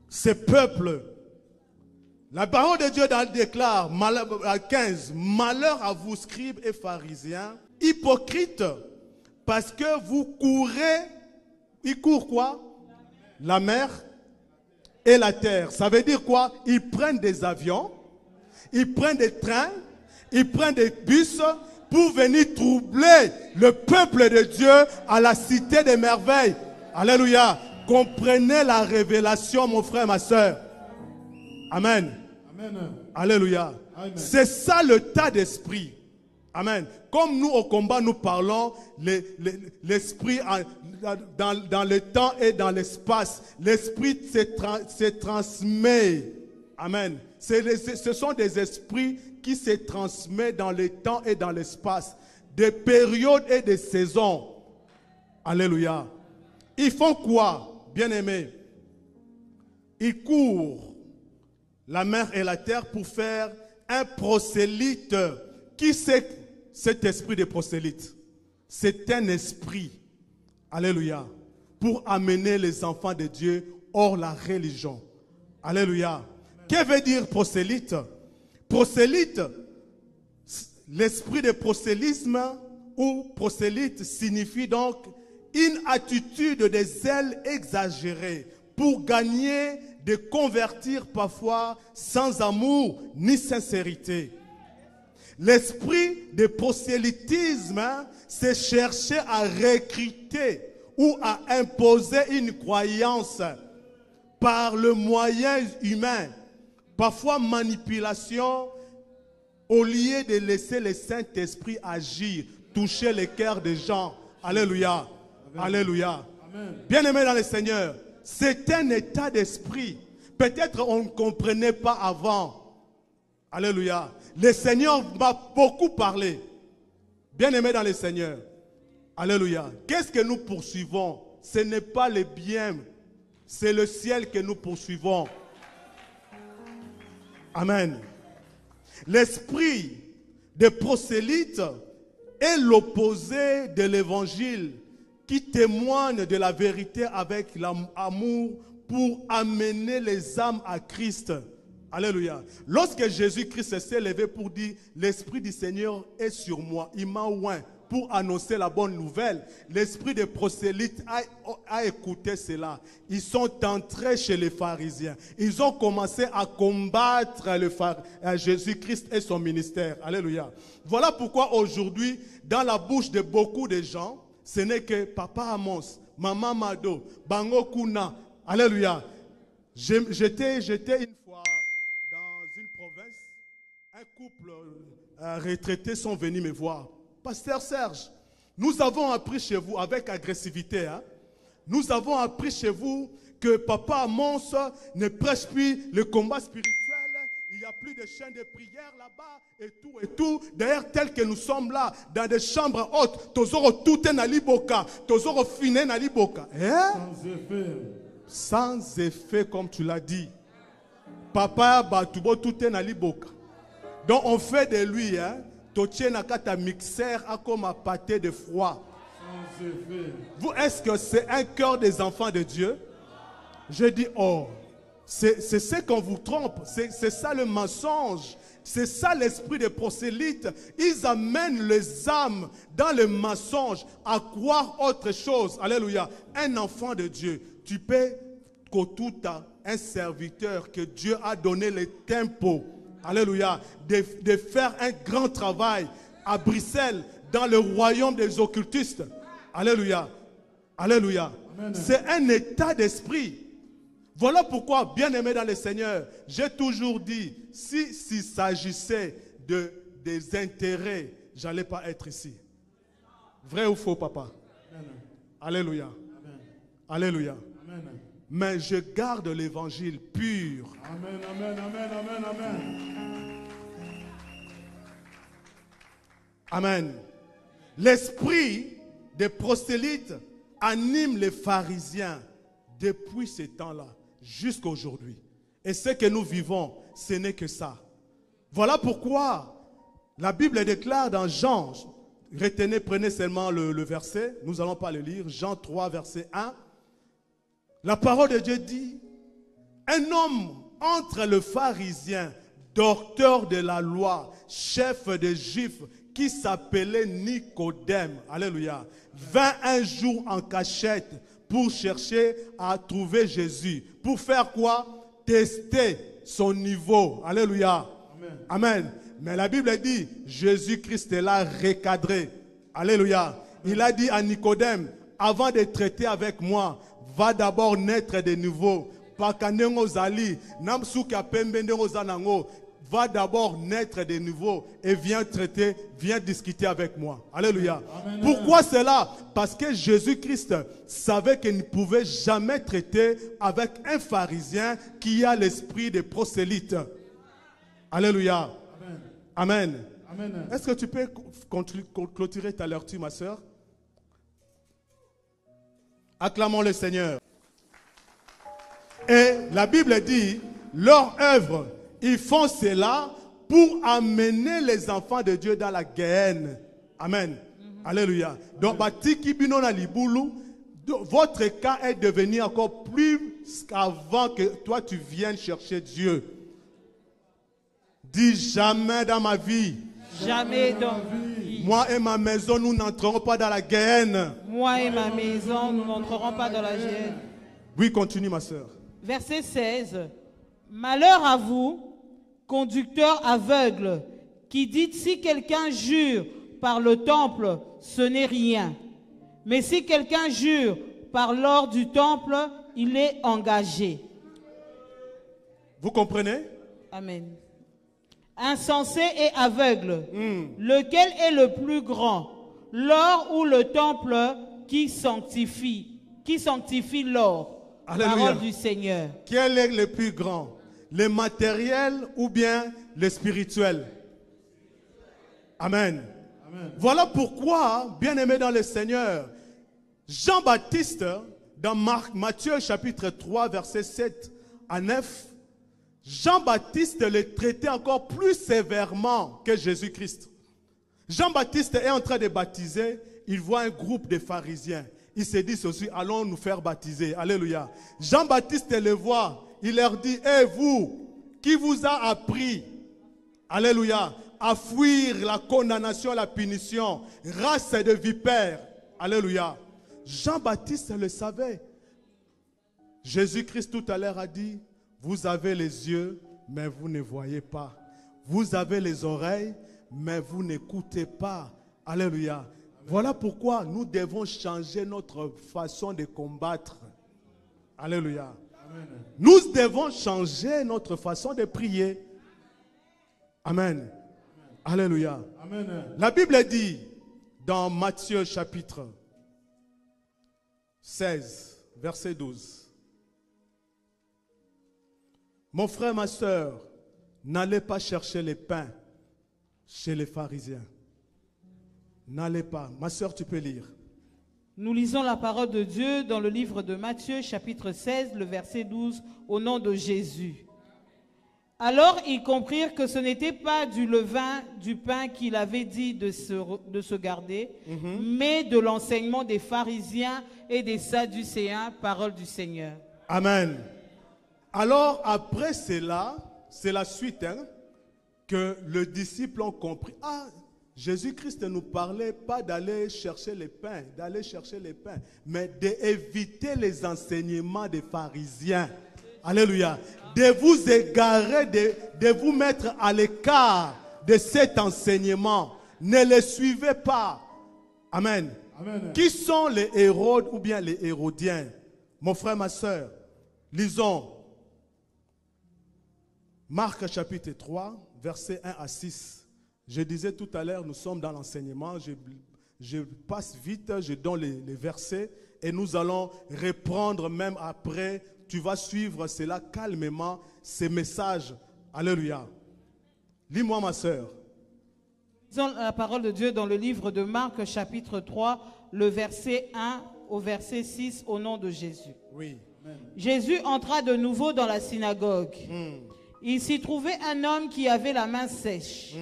ce peuple. La parole de Dieu déclare, 15, malheur à vous, scribes et pharisiens, hypocrites, parce que vous courez, ils courent quoi? La mer et la terre. Ça veut dire quoi? Ils prennent des avions, ils prennent des trains, ils prennent des bus pour venir troubler le peuple de Dieu à la cité des merveilles. Alléluia. Comprenez la révélation, mon frère, ma soeur. Amen. Amen. Alléluia. C'est ça le tas d'esprit. Amen. Comme nous au combat, nous parlons l'esprit dans le temps et dans l'espace. L'esprit se transmet. Amen. Ce sont des esprits qui se transmettent dans le temps et dans l'espace. Des périodes et des saisons. Alléluia. Ils font quoi, bien-aimés? Ils courent la mer et la terre pour faire un prosélyte. Qui c'est cet esprit de prosélyte? C'est un esprit, alléluia, pour amener les enfants de Dieu hors la religion. Alléluia. Que veut dire prosélyte? Prosélyte, l'esprit de prosélytisme ou prosélyte signifie donc une attitude de zèle exagérée pour gagner, de convertir parfois sans amour ni sincérité. L'esprit de prosélytisme, c'est chercher à recruter ou à imposer une croyance par le moyen humain, parfois manipulation, au lieu de laisser le Saint-Esprit agir, toucher les cœurs des gens. Alléluia. Amen. Alléluia. Bien-aimés dans le Seigneur, c'est un état d'esprit. Peut-être on ne comprenait pas avant. Alléluia. Le Seigneur m'a beaucoup parlé. Bien-aimés dans le Seigneur. Alléluia. Qu'est-ce que nous poursuivons? Ce n'est pas le bien, c'est le ciel que nous poursuivons. Amen. L'esprit de prosélyte est l'opposé de l'évangile qui témoigne de la vérité avec l'amour pour amener les âmes à Christ. Alléluia. Lorsque Jésus-Christ s'est levé pour dire « L'Esprit du Seigneur est sur moi, il m'a oint » pour annoncer la bonne nouvelle, l'esprit des prosélytes a écouté cela. Ils sont entrés chez les pharisiens. Ils ont commencé à combattre Jésus-Christ et son ministère. Alléluia. Voilà pourquoi aujourd'hui, dans la bouche de beaucoup de gens, ce n'est que Papa Amos, Maman Mado, Bango Kuna. Alléluia. J'étais une fois dans une province, un couple retraité sont venus me voir. Pasteur Serge, nous avons appris chez vous avec agressivité, hein? Nous avons appris chez vous que Papa Amos ne prêche plus le combat spirituel. Il n'y a plus de chaînes de prière là-bas et tout. D'ailleurs, tel que nous sommes là, dans des chambres hautes, tozoro tout est naliboka, tozoro finé naliboka. Sans effet. Sans effet, comme tu l'as dit. Papa Batubo tout est naliboka. Donc on fait de lui, hein, totié nakata mixeur à comme un pâté de froid. Sans effet. Vous, est-ce que c'est un cœur des enfants de Dieu? Je dis, oh. C'est ce qu'on vous trompe, c'est ça le mensonge, c'est ça l'esprit des prosélytes. Ils amènent les âmes dans le mensonge à croire autre chose. Alléluia. Un enfant de Dieu, tu peux kotouta, un serviteur que Dieu a donné le tempo, alléluia, de faire un grand travail à Bruxelles, dans le royaume des occultistes. Alléluia. Alléluia. C'est un état d'esprit. Voilà pourquoi, bien-aimé dans le Seigneur, j'ai toujours dit, s'il s'agissait des intérêts, je n'allais pas être ici. Vrai ou faux, papa? Amen. Alléluia. Amen. Alléluia. Amen. Mais je garde l'évangile pur. Amen, amen, amen, amen, amen. Amen. L'esprit des prosélytes anime les pharisiens depuis ces temps-là. jusqu'à aujourd'hui. Et ce que nous vivons, ce n'est que ça. Voilà pourquoi la Bible déclare dans Jean, retenez, prenez seulement le verset, nous n'allons pas le lire, Jean 3, verset 1. La parole de Dieu dit, un homme entre le pharisien, docteur de la loi, chef des Juifs, qui s'appelait Nicodème, alléluia, vint un jour en cachette pour chercher à trouver Jésus. Pour faire quoi? Tester son niveau. Alléluia. Amen. Amen. Mais la Bible dit, Jésus-Christ est là recadré. Alléluia. Il a dit à Nicodème, avant de traiter avec moi, va d'abord naître de nouveau. Va d'abord naître de nouveau et viens traiter, viens discuter avec moi. Alléluia. Amen. Pourquoi cela? Parce que Jésus-Christ savait qu'il ne pouvait jamais traiter avec un pharisien qui a l'esprit de prosélyte. Alléluia. Amen. Amen. Amen. Est-ce que tu peux clôturer ta lecture, ma soeur? Acclamons le Seigneur. Et la Bible dit, leur œuvre, ils font cela pour amener les enfants de Dieu dans la Guéhenne. Amen. Alléluia. Donc, votre cas est devenu encore plus qu'avant que toi tu viennes chercher Dieu. Dis jamais dans ma vie. Jamais dans ma vie. Moi et ma maison, nous n'entrerons pas dans la Guéhenne. Moi et ma maison, nous n'entrerons pas dans la Guéhenne. Oui, continue ma soeur. Verset 16. Malheur à vous, conducteurs aveugles, qui dites si quelqu'un jure par le temple, ce n'est rien. Mais si quelqu'un jure par l'or du temple, il est engagé. Vous comprenez? Amen. Insensé et aveugle, lequel est le plus grand, l'or ou le temple qui sanctifie l'or? Alléluia. Parole du Seigneur. Quel est le plus grand? Le matériel ou bien le spirituel? Amen. Amen. Voilà pourquoi, bien-aimés dans le Seigneur, Jean-Baptiste, dans Matthieu chapitre 3, verset 7 à 9, Jean-Baptiste le traitait encore plus sévèrement que Jésus-Christ. Jean-Baptiste est en train de baptiser, il voit un groupe de pharisiens. Il se dit ceci, allons nous faire baptiser. Alléluia. Jean-Baptiste le voit, il leur dit, et vous, qui vous a appris, alléluia, à fuir la condamnation, la punition, race de vipères. Alléluia. Jean-Baptiste le savait. Jésus-Christ tout à l'heure a dit, vous avez les yeux, mais vous ne voyez pas. Vous avez les oreilles, mais vous n'écoutez pas. Alléluia. Voilà pourquoi nous devons changer notre façon de combattre. Alléluia. Amen. Nous devons changer notre façon de prier. Amen. Amen. Alléluia. Amen. La Bible dit dans Matthieu chapitre 16, verset 12. Mon frère, ma soeur, n'allez pas chercher les pains chez les pharisiens. N'allez pas. Ma soeur, tu peux lire. Nous lisons la parole de Dieu dans le livre de Matthieu, chapitre 16, le verset 12, au nom de Jésus. Alors ils comprirent que ce n'était pas du levain, du pain qu'il avait dit de se garder, mais de l'enseignement des pharisiens et des sadducéens, parole du Seigneur. Amen. Alors après cela, c'est la suite, que les disciples ont compris. Ah, Jésus-Christ ne nous parlait pas d'aller chercher les pains, mais d'éviter les enseignements des pharisiens. Alléluia. De vous égarer, de vous mettre à l'écart de cet enseignement. Ne les suivez pas. Amen. Amen. Qui sont les Hérodes ou bien les Hérodiens? Mon frère, ma soeur, lisons Marc chapitre 3, versets 1 à 6. Je disais tout à l'heure, nous sommes dans l'enseignement. Je passe vite, je donne les versets et nous allons reprendre même après. Tu vas suivre cela calmement, ces messages. Alléluia. Lis-moi, ma soeur. Lisons la parole de Dieu dans le livre de Marc, chapitre 3, le verset 1 au verset 6, au nom de Jésus. Oui. Jésus entra de nouveau dans la synagogue. Il s'y trouvait un homme qui avait la main sèche.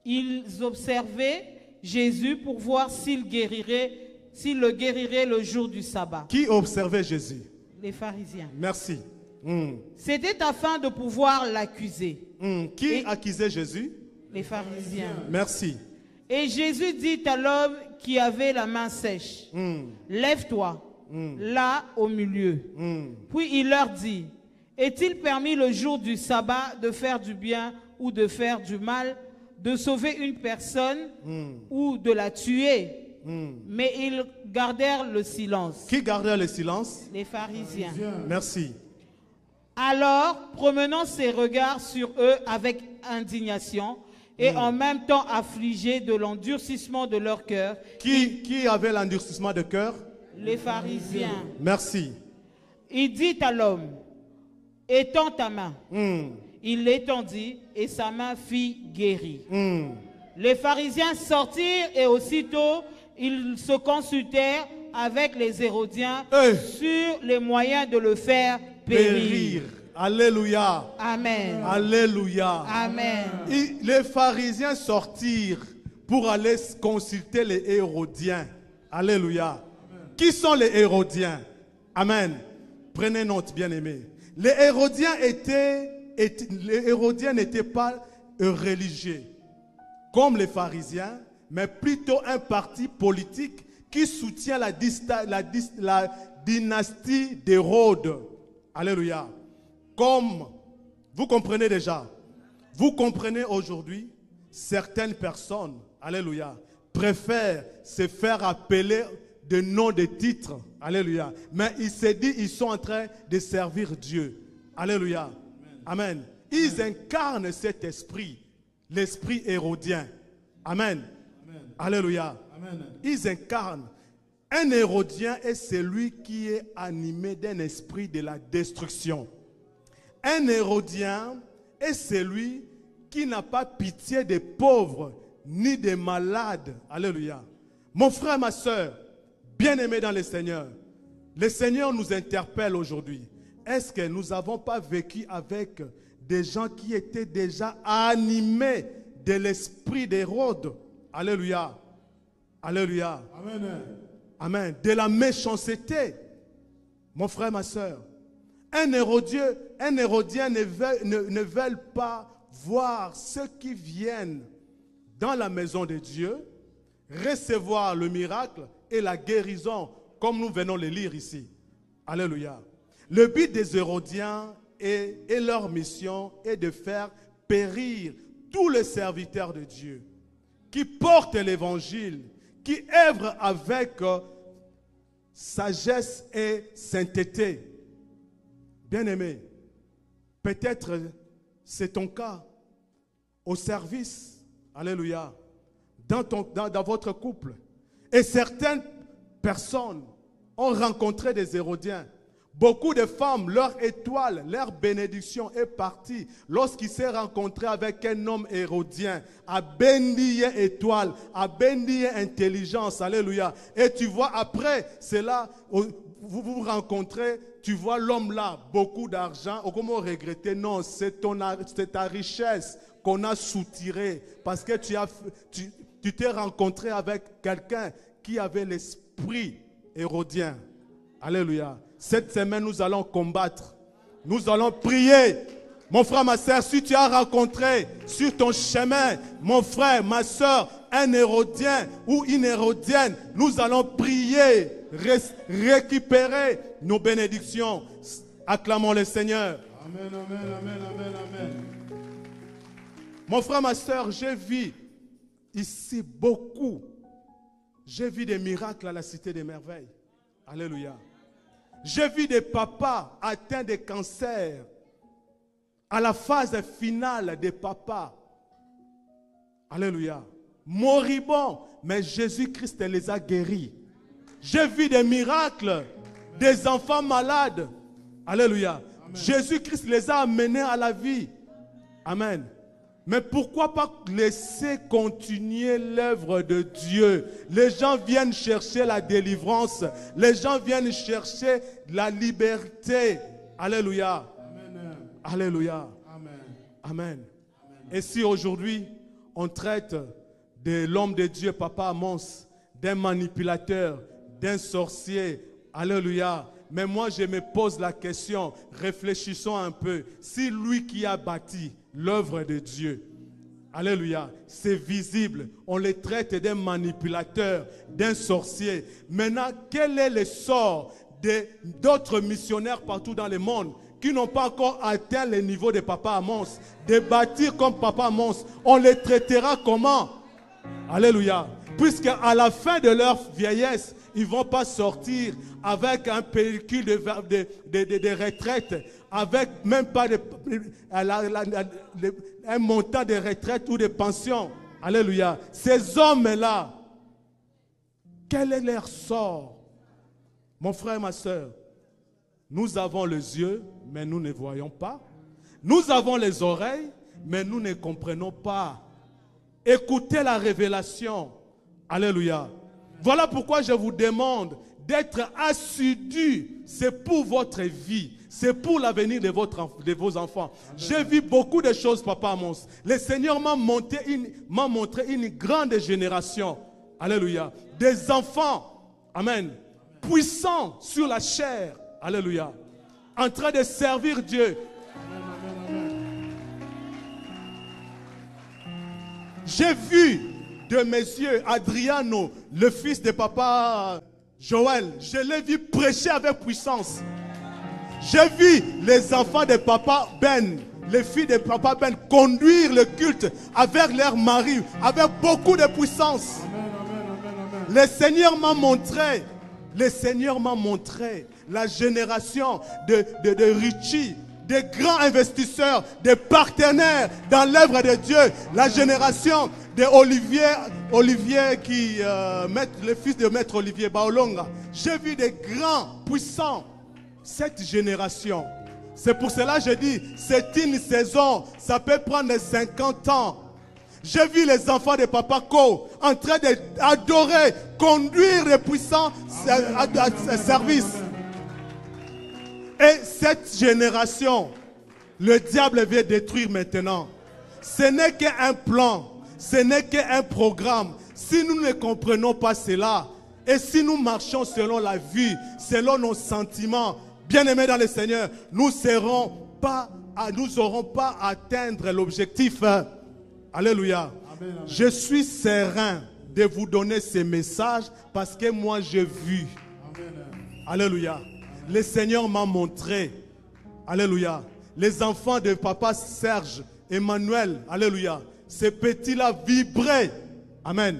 Ils observaient Jésus pour voir s'il le guérirait le jour du sabbat. Qui observait Jésus? Les pharisiens. Merci. C'était afin de pouvoir l'accuser. Qui accusait Jésus? Les pharisiens. Merci. Et Jésus dit à l'homme qui avait la main sèche, lève-toi, là au milieu. Puis il leur dit, est-il permis le jour du sabbat de faire du bien ou de faire du mal, de sauver une personne ou de la tuer? Mais ils gardèrent le silence. Qui gardait le silence? Les pharisiens. Merci. Alors, promenant ses regards sur eux avec indignation et en même temps affligés de l'endurcissement de leur cœur. Qui avait l'endurcissement de cœur? Les pharisiens. Merci. Il dit à l'homme, étends ta main. Il l'étendit et sa main fut guérie. Les pharisiens sortirent et aussitôt ils se consultèrent avec les Hérodiens sur les moyens de le faire périr. Alléluia. Amen. Alléluia. Amen. Les pharisiens sortirent pour aller consulter les Hérodiens. Alléluia. Qui sont les Hérodiens? Amen. Prenez note, bien-aimés. Les Hérodiens n'étaient pas religieux comme les pharisiens, mais plutôt un parti politique qui soutient la dynastie d'Hérode. Alléluia. Comme vous comprenez déjà, vous comprenez aujourd'hui, certaines personnes, alléluia, préfèrent se faire appeler de noms de titres. Alléluia. Mais ils se disent, ils sont en train de servir Dieu. Alléluia. Amen. Ils incarnent cet esprit, l'esprit hérodien. Amen. Alléluia. Ils incarnent. Un hérodien est celui qui est animé d'un esprit de la destruction. Un hérodien est celui qui n'a pas pitié des pauvres ni des malades. Alléluia. Mon frère, ma soeur, bien-aimés dans le Seigneur nous interpelle aujourd'hui. Est-ce que nous n'avons pas vécu avec des gens qui étaient déjà animés de l'esprit d'Hérode? Alléluia. Alléluia. Amen. Amen. De la méchanceté. Mon frère, ma soeur. Un Hérodien ne veut pas voir ceux qui viennent dans la maison de Dieu recevoir le miracle et la guérison comme nous venons le lire ici. Alléluia. Le but des Hérodiens et leur mission est de faire périr tous les serviteurs de Dieu qui portent l'évangile, qui œuvrent avec sagesse et sainteté. Bien-aimé, peut-être c'est ton cas au service, alléluia, dans votre couple. Et certaines personnes ont rencontré des Hérodiens. Beaucoup de femmes, leur étoile, leur bénédiction est partie lorsqu'ils s'est rencontré avec un homme hérodien. A béni étoile, a béni intelligence, alléluia. Et tu vois, après cela, vous vous rencontrez, tu vois l'homme là, beaucoup d'argent. Comment regretter? Non, c'est ta richesse qu'on a soutirée parce que tu t'es rencontré avec quelqu'un qui avait l'esprit hérodien. Alléluia. Cette semaine, nous allons combattre. Nous allons prier. Mon frère, ma soeur, si tu as rencontré sur ton chemin, mon frère, ma soeur, un Hérodien ou une Hérodienne, nous allons prier, récupérer nos bénédictions. Acclamons le Seigneur. Amen, amen, amen, amen, amen. Mon frère, ma soeur, j'ai vu ici beaucoup. J'ai vu des miracles à la Cité des Merveilles. Alléluia. J'ai vu des papas atteints de cancer à la phase finale des papas. Alléluia. Moribonds, mais Jésus-Christ les a guéris. J'ai vu des miracles, des enfants malades. Alléluia. Jésus-Christ les a amenés à la vie. Amen. Mais pourquoi pas laisser continuer l'œuvre de Dieu? Les gens viennent chercher la délivrance. Les gens viennent chercher la liberté. Alléluia. Amen. Alléluia. Amen. Amen. Et si aujourd'hui, on traite de l'homme de Dieu, Papa Amos, d'un manipulateur, d'un sorcier, alléluia. Mais moi, je me pose la question, réfléchissons un peu. Si lui qui a bâti l'œuvre de Dieu, alléluia, c'est visible, on les traite d'un manipulateur, d'un sorcier. Maintenant, quel est le sort d'autres missionnaires partout dans le monde qui n'ont pas encore atteint le niveau de Papa Amos, de bâtir comme Papa Amos? On les traitera comment? Alléluia. Puisque à la fin de leur vieillesse, ils ne vont pas sortir avec un pécule de retraite, avec même pas un montant de retraite ou de pension. Alléluia. Ces hommes-là, quel est leur sort? Mon frère, ma soeur, nous avons les yeux, mais nous ne voyons pas. Nous avons les oreilles, mais nous ne comprenons pas. Écoutez la révélation. Alléluia. Voilà pourquoi je vous demande d'être assidus. C'est pour votre vie. C'est pour l'avenir de vos enfants. J'ai vu beaucoup de choses, Papa Amos. Le Seigneur m'a montré une grande génération. Alléluia. Des enfants. Amen. Puissants sur la chair. Alléluia. En train de servir Dieu. J'ai vu de mes yeux Adriano, le fils de Papa Joël. Je l'ai vu prêcher avec puissance. J'ai vu les enfants de Papa Ben, les filles de Papa Ben conduire le culte avec leur mari, avec beaucoup de puissance. Le Seigneur m'a montré, la génération de Richie, des grands investisseurs, des partenaires dans l'œuvre de Dieu. La génération de Olivier qui le fils de Maître Olivier Baolonga. J'ai vu des grands, puissants. Cette génération. C'est pour cela que je dis, c'est une saison. Ça peut prendre 50 ans. J'ai vu les enfants de Papa Ko en train d'adorer, conduire les puissants services. Et cette génération, le diable veut détruire maintenant. Ce n'est qu'un plan, ce n'est qu'un programme. Si nous ne comprenons pas cela, et si nous marchons selon la vue, selon nos sentiments, bien-aimés dans le Seigneur, nous n'aurons pas à atteindre l'objectif. Alléluia. Amen. Je suis serein de vous donner ces messages parce que moi j'ai vu. Amen. Alléluia. Le Seigneur m'a montré. Alléluia. Les enfants de Papa Serge, Emmanuel. Alléluia. Ces petits-là vibraient. Amen.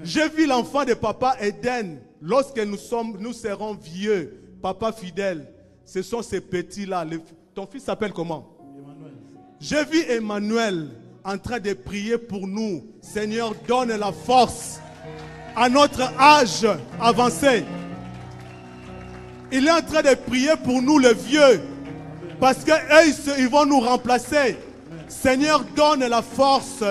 J'ai vu l'enfant de Papa Eden. Lorsque nous serons vieux, Papa fidèle. Ce sont ces petits-là. Ton fils s'appelle comment? Emmanuel. J'ai vu Emmanuel en train de prier pour nous. Seigneur, donne la force à notre âge avancé. Il est en train de prier pour nous, les vieux. Parce qu'eux, ils vont nous remplacer. Seigneur, donne la force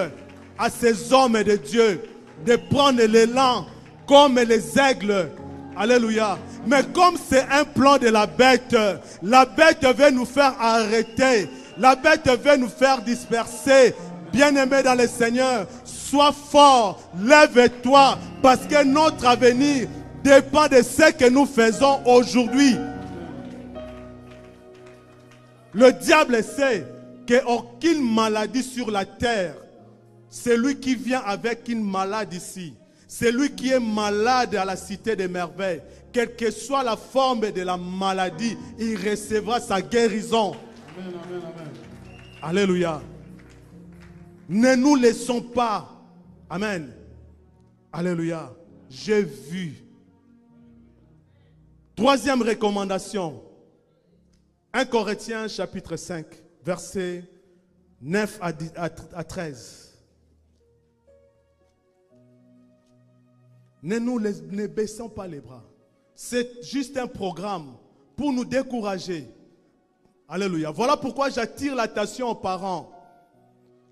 à ces hommes de Dieu de prendre l'élan comme les aigles. Alléluia. Mais comme c'est un plan de la bête veut nous faire arrêter. La bête veut nous faire disperser. Bien-aimé dans le Seigneur, sois fort, lève-toi, parce que notre avenir dépend de ce que nous faisons aujourd'hui. Le diable sait qu'aucune maladie sur la terre, celui qui vient avec une maladie ici, celui qui est malade à la cité des merveilles, quelle que soit la forme de la maladie, il recevra sa guérison. Amen, amen, amen. Alléluia. Ne nous laissons pas. Amen. Alléluia. J'ai vu. Troisième recommandation. 1 Corinthiens chapitre 5, versets 9 à 13. Ne baissons pas les bras. C'est juste un programme pour nous décourager. Alléluia. Voilà pourquoi j'attire l'attention aux parents.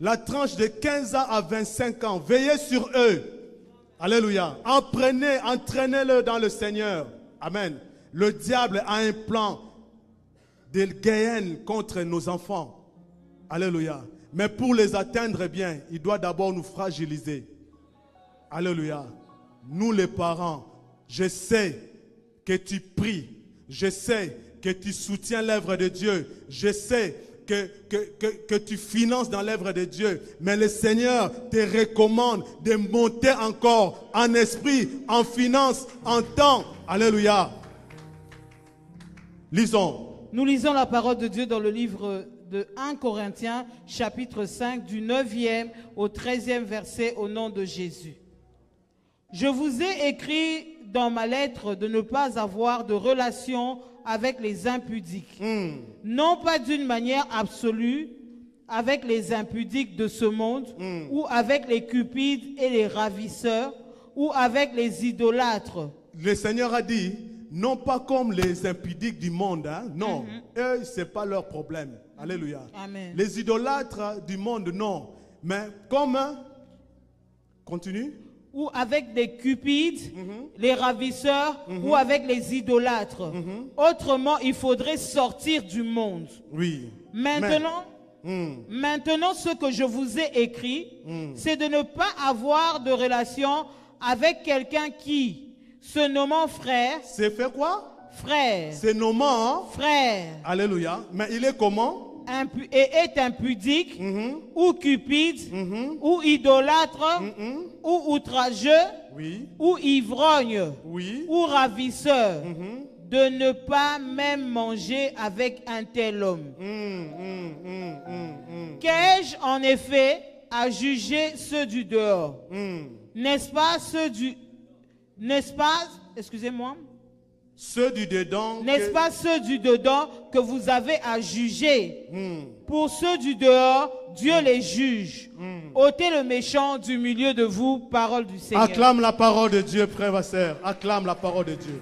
La tranche de 15 ans à 25 ans, veillez sur eux. Alléluia. Entraînez-le dans le Seigneur. Amen. Le diable a un plan de guerre contre nos enfants. Alléluia. Mais pour les atteindre bien, il doit d'abord nous fragiliser. Alléluia. Nous les parents, je sais que tu pries. Je sais que tu soutiens l'œuvre de Dieu. Je sais que tu finances dans l'œuvre de Dieu. Mais le Seigneur te recommande de monter encore en esprit, en finance, en temps. Alléluia. Lisons. Nous lisons la parole de Dieu dans le livre de 1 Corinthiens, chapitre 5, du 9e au 13e verset, au nom de Jésus. Je vous ai écrit dans ma lettre de ne pas avoir de relation avec les impudiques, non pas d'une manière absolue avec les impudiques de ce monde, ou avec les cupides et les ravisseurs, ou avec les idolâtres. Le Seigneur a dit, non pas comme les impudiques du monde, hein? Non, eux, ce n'est pas leur problème. Alléluia. Amen. Les idolâtres du monde, non. Mais comme, continue. Ou avec des cupides, les ravisseurs, ou avec les idolâtres. Autrement, il faudrait sortir du monde. Oui. Maintenant, ce que je vous ai écrit, c'est de ne pas avoir de relation avec quelqu'un qui, se nommant frère... C'est fait quoi? Frère. Se nommant... Frère. Alléluia. Mais il est comment? Est impudique, ou cupide, ou idolâtre, ou outrageux, oui, ou ivrogne, oui, ou ravisseur, de ne pas même manger avec un tel homme. Qu'ai-je en effet à juger ceux du dehors? N'est-ce pas ceux du... N'est-ce pas... Excusez-moi. Ceux du dedans. N'est-ce pas ceux du dedans que vous avez à juger? Pour ceux du dehors, Dieu les juge. Ôtez le méchant du milieu de vous, parole du Seigneur. Acclame la parole de Dieu, frère et sœur. Acclame la parole de Dieu.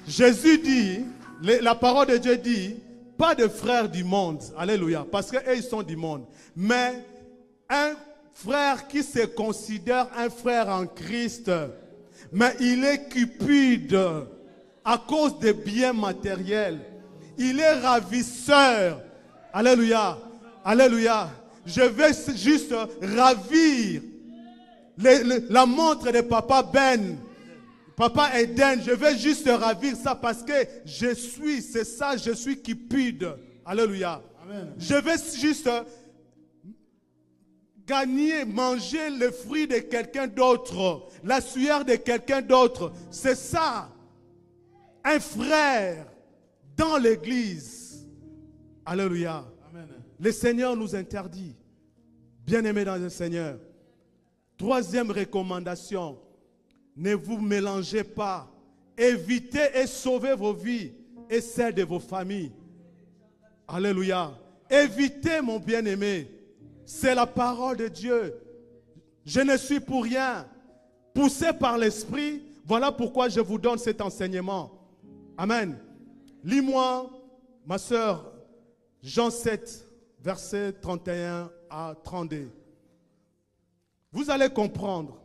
Jésus dit, la parole de Dieu dit, pas de frères du monde. Alléluia. Parce qu'eux, ils sont du monde. Mais un frère qui se considère un frère en Christ, mais il est cupide à cause des biens matériels. Il est ravisseur. Alléluia. Alléluia. Je vais juste ravir la montre de Papa Ben. Papa Eden, je vais juste ravir ça parce que c'est ça, je suis cupide. Alléluia. Amen. Je vais juste gagner, manger le fruit de quelqu'un d'autre, la sueur de quelqu'un d'autre. C'est ça. Un frère dans l'église. Alléluia. Amen. Le Seigneur nous interdit. Bien-aimés dans le Seigneur. Troisième recommandation. Ne vous mélangez pas. Évitez et sauvez vos vies et celles de vos familles. Alléluia. Évitez, mon bien-aimé. C'est la parole de Dieu. Je ne suis pour rien. Poussé par l'Esprit, voilà pourquoi je vous donne cet enseignement. Amen. Lis-moi, ma sœur, Jean 7, versets 31 à 32. Vous allez comprendre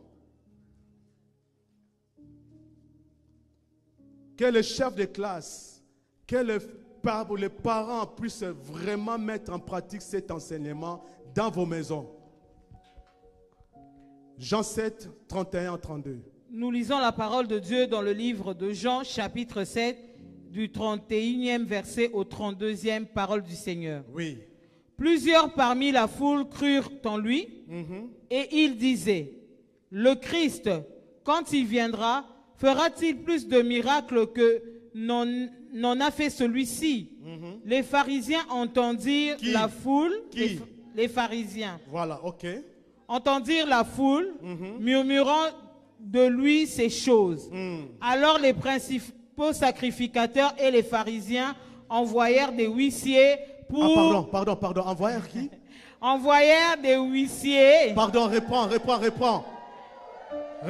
que le chef de classe, que les parents puissent vraiment mettre en pratique cet enseignement dans vos maisons. Jean 7, 31 à 32. Nous lisons la parole de Dieu dans le livre de Jean, chapitre 7, du 31e verset au 32e, parole du Seigneur. Oui. Plusieurs parmi la foule crurent en lui, et ils disaient, le Christ, quand il viendra, fera-t-il plus de miracles que n'en a fait celui-ci? Les pharisiens entendirent la foule. Les pharisiens. Voilà, ok. Entendirent la foule, murmurant de lui ces choses. Alors les principaux sacrificateurs et les pharisiens envoyèrent des huissiers pour... Pardon. Envoyèrent qui? Envoyèrent des huissiers. Pardon, reprends.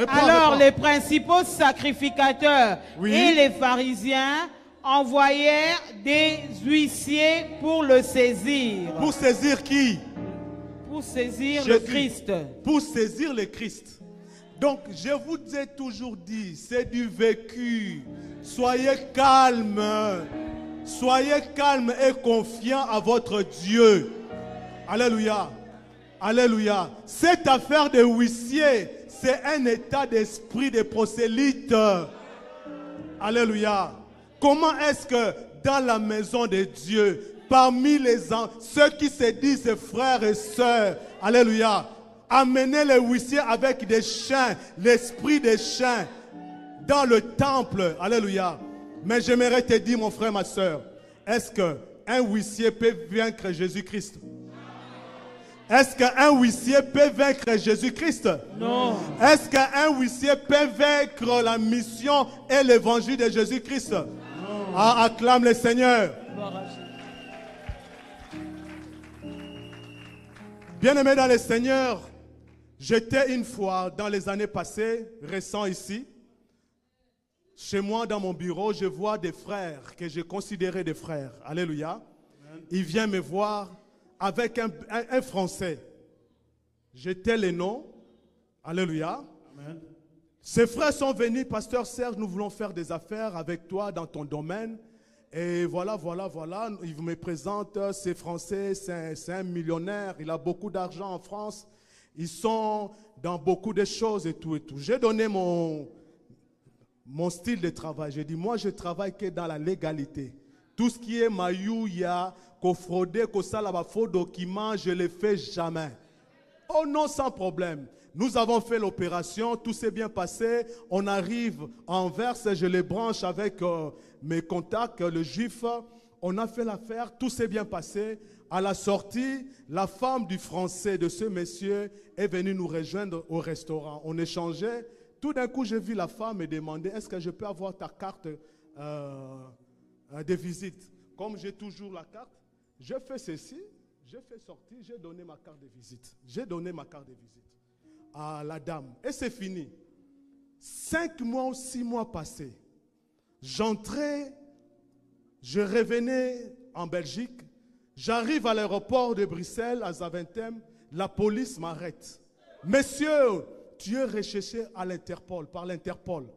Alors les principaux sacrificateurs et les pharisiens envoyèrent des huissiers pour le saisir. Pour saisir qui? Pour saisir Jésus. le Christ. Pour saisir le Christ. Donc, je vous ai toujours dit, c'est du vécu. Soyez calme. Soyez calme et confiant à votre Dieu. Alléluia. Alléluia. Cette affaire de huissier, c'est un état d'esprit de prosélyte. Alléluia. Comment est-ce que dans la maison de Dieu, parmi ceux qui se disent frères et sœurs, alléluia, amener les huissiers avec des chants, l'esprit des chants dans le temple, alléluia. Mais j'aimerais te dire, mon frère, ma soeur, est-ce qu'un huissier peut vaincre Jésus-Christ? Est-ce qu'un huissier peut vaincre Jésus-Christ? Non. Est-ce qu'un huissier peut vaincre la mission et l'évangile de Jésus-Christ? Non. Ah, acclame le Seigneur. Bien-aimé dans le Seigneur, j'étais une fois dans les années passées, récent ici, chez moi dans mon bureau, je vois des frères que je considérais des frères. Alléluia. Ils viennent me voir avec un Français. J'étais les noms. Alléluia. Amen. Ces frères sont venus, Pasteur Serge, nous voulons faire des affaires avec toi dans ton domaine. Et voilà. Ils me présentent, ces Français, c'est un millionnaire, il a beaucoup d'argent en France. Ils sont dans beaucoup de choses et tout. J'ai donné mon style de travail. J'ai dit, moi je travaille que dans la légalité. Tout ce qui est maïouya, frauder, faux documents, je ne le fais jamais. Oh non, sans problème. Nous avons fait l'opération, tout s'est bien passé. On arrive à Anvers, je les branche avec mes contacts, le juif. On a fait l'affaire, tout s'est bien passé. À la sortie, la femme du Français, de ce monsieur, est venue nous rejoindre au restaurant. On échangeait. Tout d'un coup, j'ai vu la femme me demander, est-ce que je peux avoir ta carte de visite? Comme j'ai toujours la carte, je fais ceci, j'ai fait sortir, j'ai donné ma carte de visite. J'ai donné ma carte de visite à la dame. Et c'est fini. 5 mois ou 6 mois passés, j'entrais, je revenais en Belgique, j'arrive à l'aéroport de Bruxelles, à Zaventem, la police m'arrête. Monsieur, tu es recherché à l'Interpol, par l'Interpol.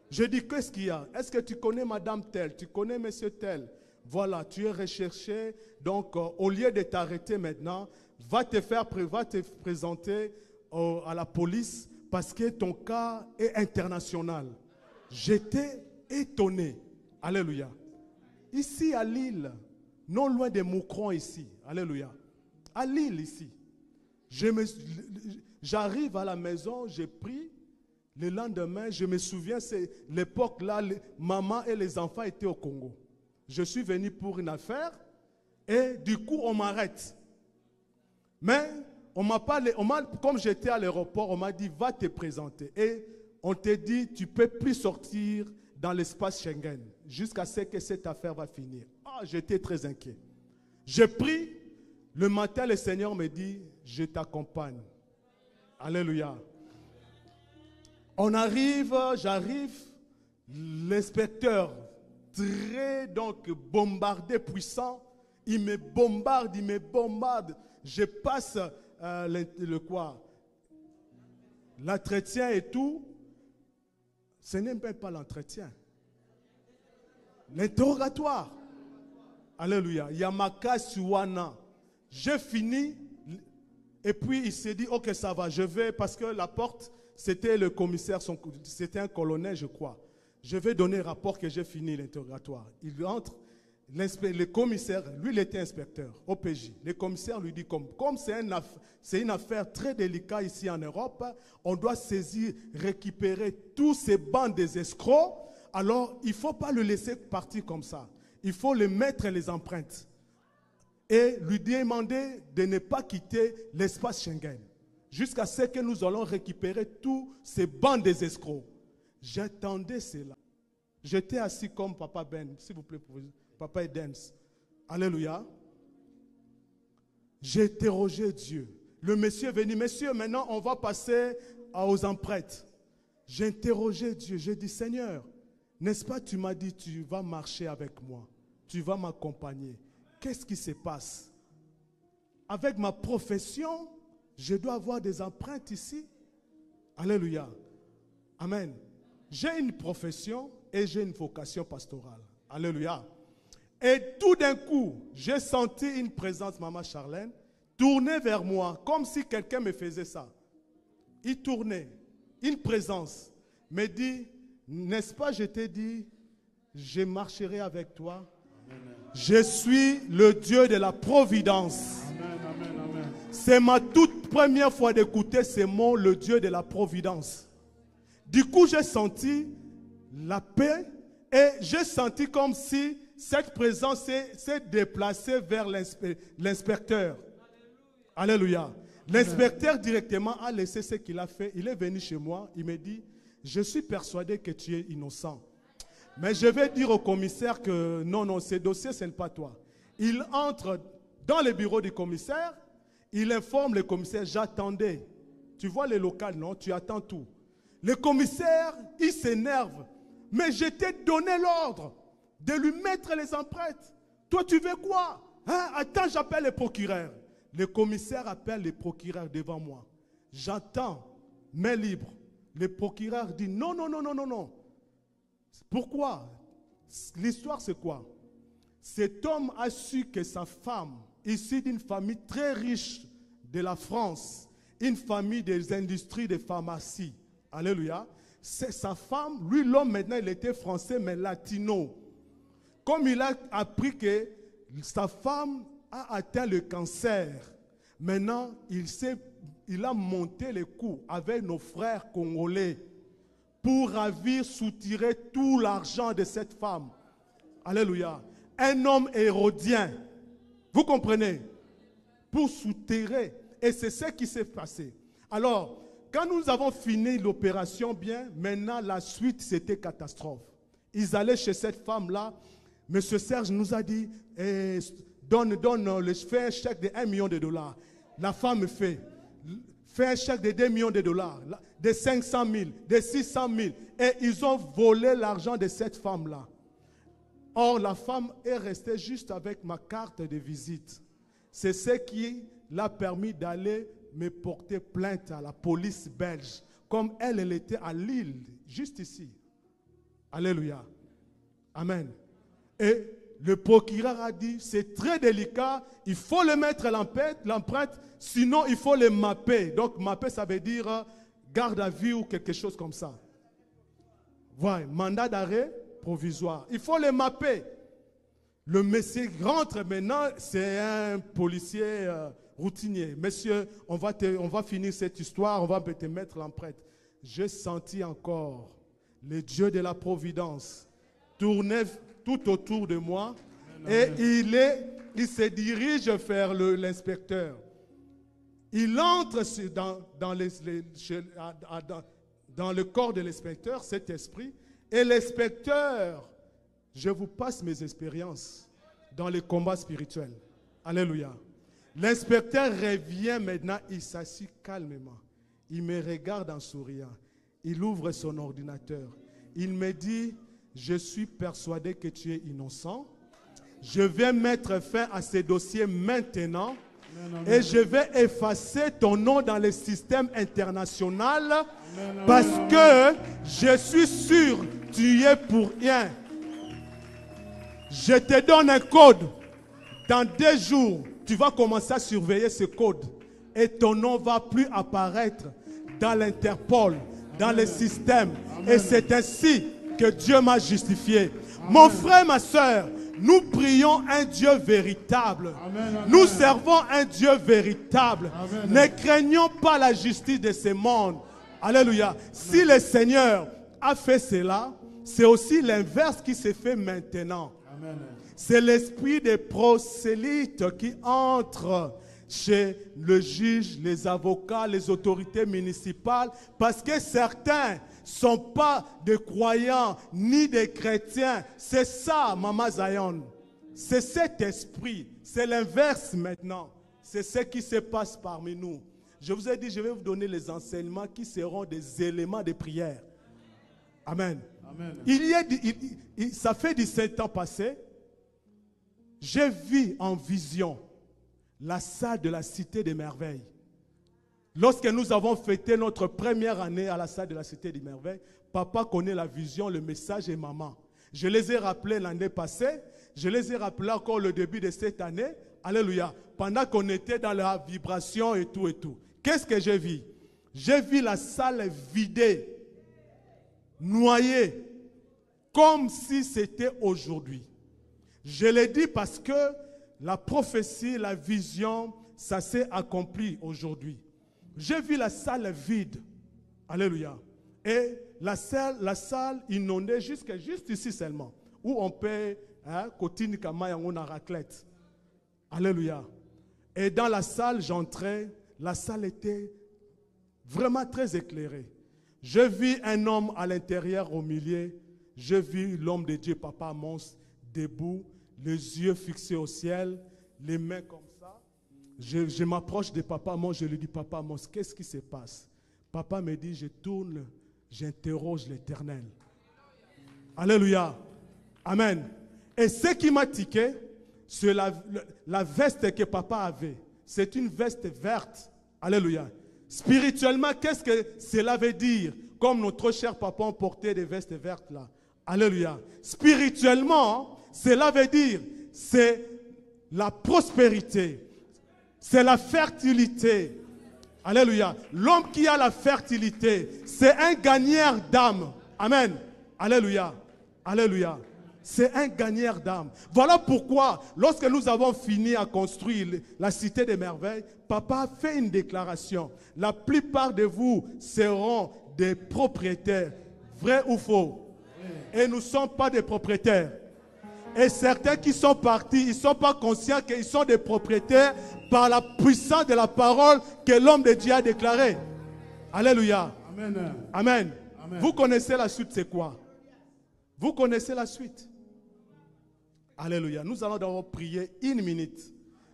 Je dis, qu'est-ce qu'il y a? Est-ce que tu connais madame telle? Tu connais monsieur tel? Voilà, tu es recherché. Donc, au lieu de t'arrêter maintenant, va te présenter à la police parce que ton cas est international. J'étais étonné. Alléluia. Ici à Lille, non loin de Moucron ici. Alléluia. À Lille ici. J'arrive à la maison, j'ai pris. Le lendemain, je me souviens, c'est l'époque là, maman et les enfants étaient au Congo. Je suis venu pour une affaire et du coup, on m'arrête. Mais comme j'étais à l'aéroport, on m'a dit, va te présenter. Et on te dit, tu ne peux plus sortir dans l'espace Schengen jusqu'à ce que cette affaire va finir. Ah, j'étais très inquiet. J'ai pris, le matin, le Seigneur me dit, je t'accompagne. Alléluia. J'arrive, l'inspecteur, très donc bombardé, puissant, il me bombarde. Je passe l'entretien et tout. Ce n'est même pas l'entretien. L'interrogatoire. Alléluia. Yamaka Suwana. J'ai fini. Et puis il s'est dit, ok, ça va, je vais, parce que la porte, c'était le commissaire, c'était un colonel, je crois. Je vais donner rapport que j'ai fini l'interrogatoire. Il entre, le commissaire, lui il était inspecteur, OPJ. Le commissaire lui dit, comme c'est une affaire très délicate ici en Europe, on doit saisir, récupérer tous ces bandes des escrocs, alors il ne faut pas le laisser partir comme ça. Il faut le mettre les empreintes. Et lui demander de ne pas quitter l'espace Schengen jusqu'à ce que nous allons récupérer tous ces bandes des escrocs. J'attendais cela. J'étais assis comme Papa Ben, s'il vous plaît, Papa Edens. Alléluia. J'ai interrogé Dieu. Le monsieur est venu, monsieur, maintenant on va passer aux empreintes. J'ai interrogé Dieu. J'ai dit, Seigneur, n'est-ce pas, tu m'as dit, tu vas marcher avec moi, tu vas m'accompagner. Qu'est-ce qui se passe? Avec ma profession, je dois avoir des empreintes ici. Alléluia. Amen. J'ai une profession et j'ai une vocation pastorale. Alléluia. Et tout d'un coup, j'ai senti une présence, Maman Charlène, tourner vers moi, comme si quelqu'un me faisait ça. Il tournait, une présence, me dit, n'est-ce pas, je t'ai dit, je marcherai avec toi. Amen. Je suis le Dieu de la providence. C'est ma toute première fois d'écouter ces mots, le Dieu de la providence. Du coup, j'ai senti la paix et j'ai senti comme si cette présence s'est déplacée vers l'inspecteur. Alléluia. L'inspecteur directement a laissé ce qu'il a fait. Il est venu chez moi. Il me dit, je suis persuadé que tu es innocent. Mais je vais dire au commissaire que non, ce dossier, ce n'est pas toi. Il entre dans le bureau du commissaire. Il informe le commissaire, j'attendais. Tu vois les locales, non? Tu attends tout. Le commissaire, il s'énerve. Mais je t'ai donné l'ordre de lui mettre les empreintes. Toi, tu veux quoi? Hein? Attends, j'appelle le procureur. Le commissaire appelle le procureur devant moi. J'attends, main libre. Le procureur dit non. Pourquoi? L'histoire, c'est quoi? Cet homme a su que sa femme, issue d'une famille très riche de la France, une famille des industries de pharmacie. Alléluia. C'est sa femme, lui l'homme maintenant il était français mais latino. Comme il a appris que sa femme a atteint le cancer, maintenant il a monté les coups avec nos frères congolais pour ravir, soutirer tout l'argent de cette femme. Alléluia. Un homme hérodien. Vous comprenez? Pour soutirer. Et c'est ce qui s'est passé. Alors, quand nous avons fini l'opération bien, maintenant la suite c'était catastrophe. Ils allaient chez cette femme-là. Monsieur Serge nous a dit, fais un chèque de 1 million de dollars. La femme fait un chèque de 2 millions de dollars, de 500 000, de 600 000. Et ils ont volé l'argent de cette femme-là. Or, la femme est restée juste avec ma carte de visite. C'est ce qui l'a permis d'aller me porter plainte à la police belge. Comme elle était à Lille, juste ici. Alléluia. Amen. Et le procureur a dit, c'est très délicat, il faut le mettre l'empreinte, sinon il faut le mapper. Donc mapper, ça veut dire garde à vue ou quelque chose comme ça. Voilà, mandat d'arrêt provisoire. Il faut le mapper. Le monsieur rentre maintenant, c'est un policier routinier. Monsieur, on va finir cette histoire, on va te mettre l'empreinte. J'ai senti encore le Dieu de la providence tourner tout autour de moi. Et il se dirige vers l'inspecteur. Il entre dans le corps de l'inspecteur, cet esprit. Et l'inspecteur, je vous passe mes expériences dans les combats spirituels. Alléluia. L'inspecteur revient maintenant, il s'assit calmement. Il me regarde en souriant. Il ouvre son ordinateur. Il me dit, je suis persuadé que tu es innocent. Je vais mettre fin à ces dossiers maintenant. Amen. Et je vais effacer ton nom dans le système international. Amen. Parce que je suis sûr que tu y es pour rien. Je te donne un code. Dans 2 jours, tu vas commencer à surveiller ce code. Et ton nom ne va plus apparaître dans l'Interpol, dans le système. Amen. Et c'est ainsi que Dieu m'a justifié. Amen. Mon frère, ma soeur, nous prions un Dieu véritable. Amen, amen. Nous servons un Dieu véritable. Amen. Ne craignons pas la justice de ce monde. Alléluia. Amen. Si le Seigneur a fait cela, c'est aussi l'inverse qui se fait maintenant. C'est l'esprit des prosélytes qui entre chez le juge, les avocats, les autorités municipales, parce que certains ne sont pas des croyants ni des chrétiens. C'est ça, Maman Zion. C'est cet esprit. C'est l'inverse maintenant. C'est ce qui se passe parmi nous. Je vous ai dit, je vais vous donner les enseignements qui seront des éléments de prière. Amen. Amen. Ça fait 17 ans passés. J'ai vu en vision la salle de la Cité des Merveilles. Lorsque nous avons fêté notre première année à la salle de la Cité des Merveilles, papa connaît la vision, le message et maman. Je les ai rappelés l'année passée, je les ai rappelés encore le début de cette année. Alléluia. Pendant qu'on était dans la vibration et tout et tout. Qu'est-ce que j'ai vu? J'ai vu la salle vidée, noyée, comme si c'était aujourd'hui. Je l'ai dit parce que la prophétie, la vision, ça s'est accompli aujourd'hui. J'ai vu la salle vide. Alléluia. Et la salle inondée juste ici seulement. Où on peut, cotine kama on a raclette. Alléluia. Et dans la salle, j'entrais. La salle était vraiment très éclairée. Je vis un homme à l'intérieur, au milieu. Je vis l'homme de Dieu, Papa Amos, debout, les yeux fixés au ciel, les mains comme ça. Je m'approche de Papa Amos, je lui dis, Papa Amos, qu'est-ce qui se passe? Papa me dit, je tourne, j'interroge l'Éternel. Alléluia. Amen. Et ce qui m'a tiqué, c'est la veste que papa avait. C'est une veste verte. Alléluia. Spirituellement, qu'est-ce que cela veut dire? Comme notre cher papa portait des vestes vertes là. Alléluia. Spirituellement, cela veut dire, c'est la prospérité. C'est la fertilité. Alléluia. L'homme qui a la fertilité, c'est un gagneur d'âme. Amen. Alléluia. Alléluia. C'est un gagneur d'âme. Voilà pourquoi, lorsque nous avons fini à construire la Cité des Merveilles, papa a fait une déclaration. La plupart de vous seront des propriétaires. Vrai ou faux? Et nous ne sommes pas des propriétaires. Et certains qui sont partis, ils ne sont pas conscients qu'ils sont des propriétaires par la puissance de la parole que l'homme de Dieu a déclarée. Alléluia. Amen. Amen. Amen. Vous connaissez la suite, c'est quoi? Vous connaissez la suite. Alléluia. Nous allons d'abord prier 1 minute.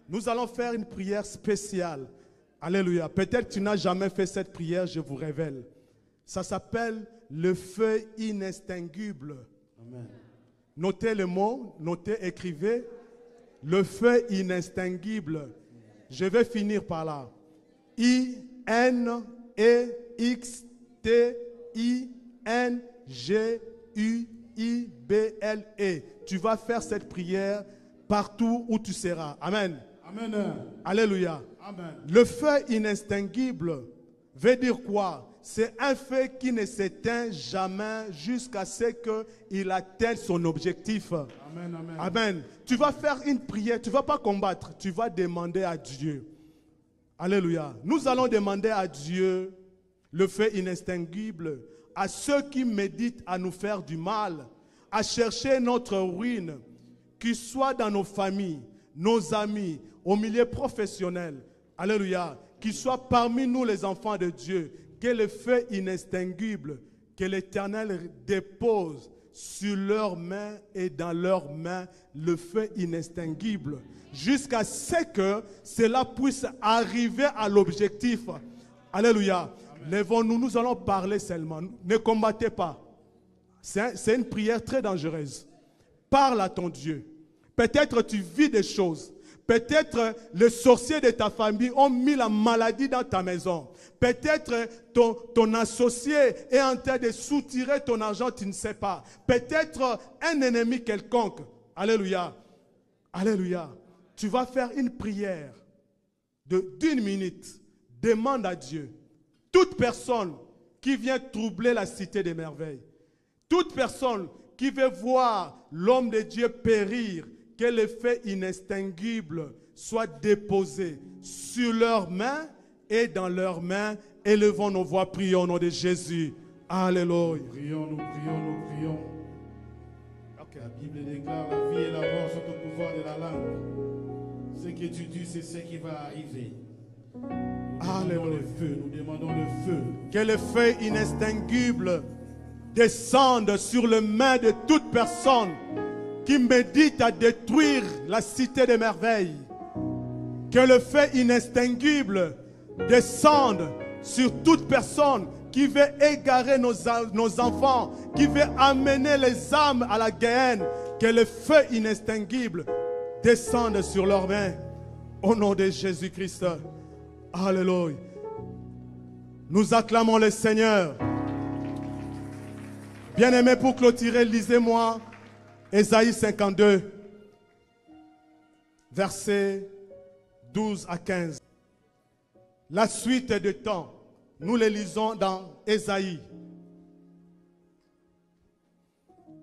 Nous allons faire une prière spéciale. Alléluia. Peut-être que tu n'as jamais fait cette prière, je vous révèle. Ça s'appelle le feu inextinguible. Amen. Notez le mot, notez, écrivez. Le feu inextinguible. Je vais finir par là. I-N-E-X-T-I-N-G-U-I-B-L-E. Tu vas faire cette prière partout où tu seras. Amen. Amen. Alléluia. Amen. Le feu inextinguible veut dire quoi? C'est un feu qui ne s'éteint jamais jusqu'à ce qu'il atteigne son objectif. Amen. Amen. Amen. Tu vas faire une prière, tu ne vas pas combattre, tu vas demander à Dieu. Alléluia. Nous allons demander à Dieu le feu inextinguible, à ceux qui méditent à nous faire du mal, à chercher notre ruine, qu'ils soient dans nos familles, nos amis, au milieu professionnel. Alléluia. Qu'ils soient parmi nous les enfants de Dieu. Que le feu inextinguible, que l'Éternel dépose sur leurs mains et dans leurs mains le feu inextinguible, jusqu'à ce que cela puisse arriver à l'objectif. Alléluia. Lèvons-nous, nous allons parler seulement. Ne combattez pas. C'est une prière très dangereuse. Parle à ton Dieu. Peut-être tu vis des choses. Peut-être les sorciers de ta famille ont mis la maladie dans ta maison. Peut-être ton associé est en train de soutirer ton argent, tu ne sais pas. Peut-être un ennemi quelconque. Alléluia. Alléluia. Tu vas faire une prière d'1 minute. Demande à Dieu. Toute personne qui vient troubler la Cité des Merveilles, toute personne qui veut voir l'homme de Dieu périr, que le feu inextinguible soit déposé sur leurs mains et dans leurs mains. Élevons nos voix, prions au nom de Jésus. Alléluia. Prions, nous prions, nous prions. La Bible déclare la vie et la mort sont au pouvoir de la langue. Ce que tu dis, c'est ce qui va arriver. Nous demandons le feu, nous demandons le feu. Que le feu inextinguible descende sur les mains de toute personne qui médite à détruire la Cité des Merveilles. Que le feu inextinguible descende sur toute personne qui veut égarer nos enfants, qui veut amener les âmes à la guerre. Que le feu inextinguible descende sur leurs mains. Au nom de Jésus-Christ. Alléluia. Nous acclamons le Seigneur. Bien-aimés, pour clôturer, lisez-moi Ésaïe 52, versets 12 à 15. La suite de temps, nous les lisons dans Ésaïe.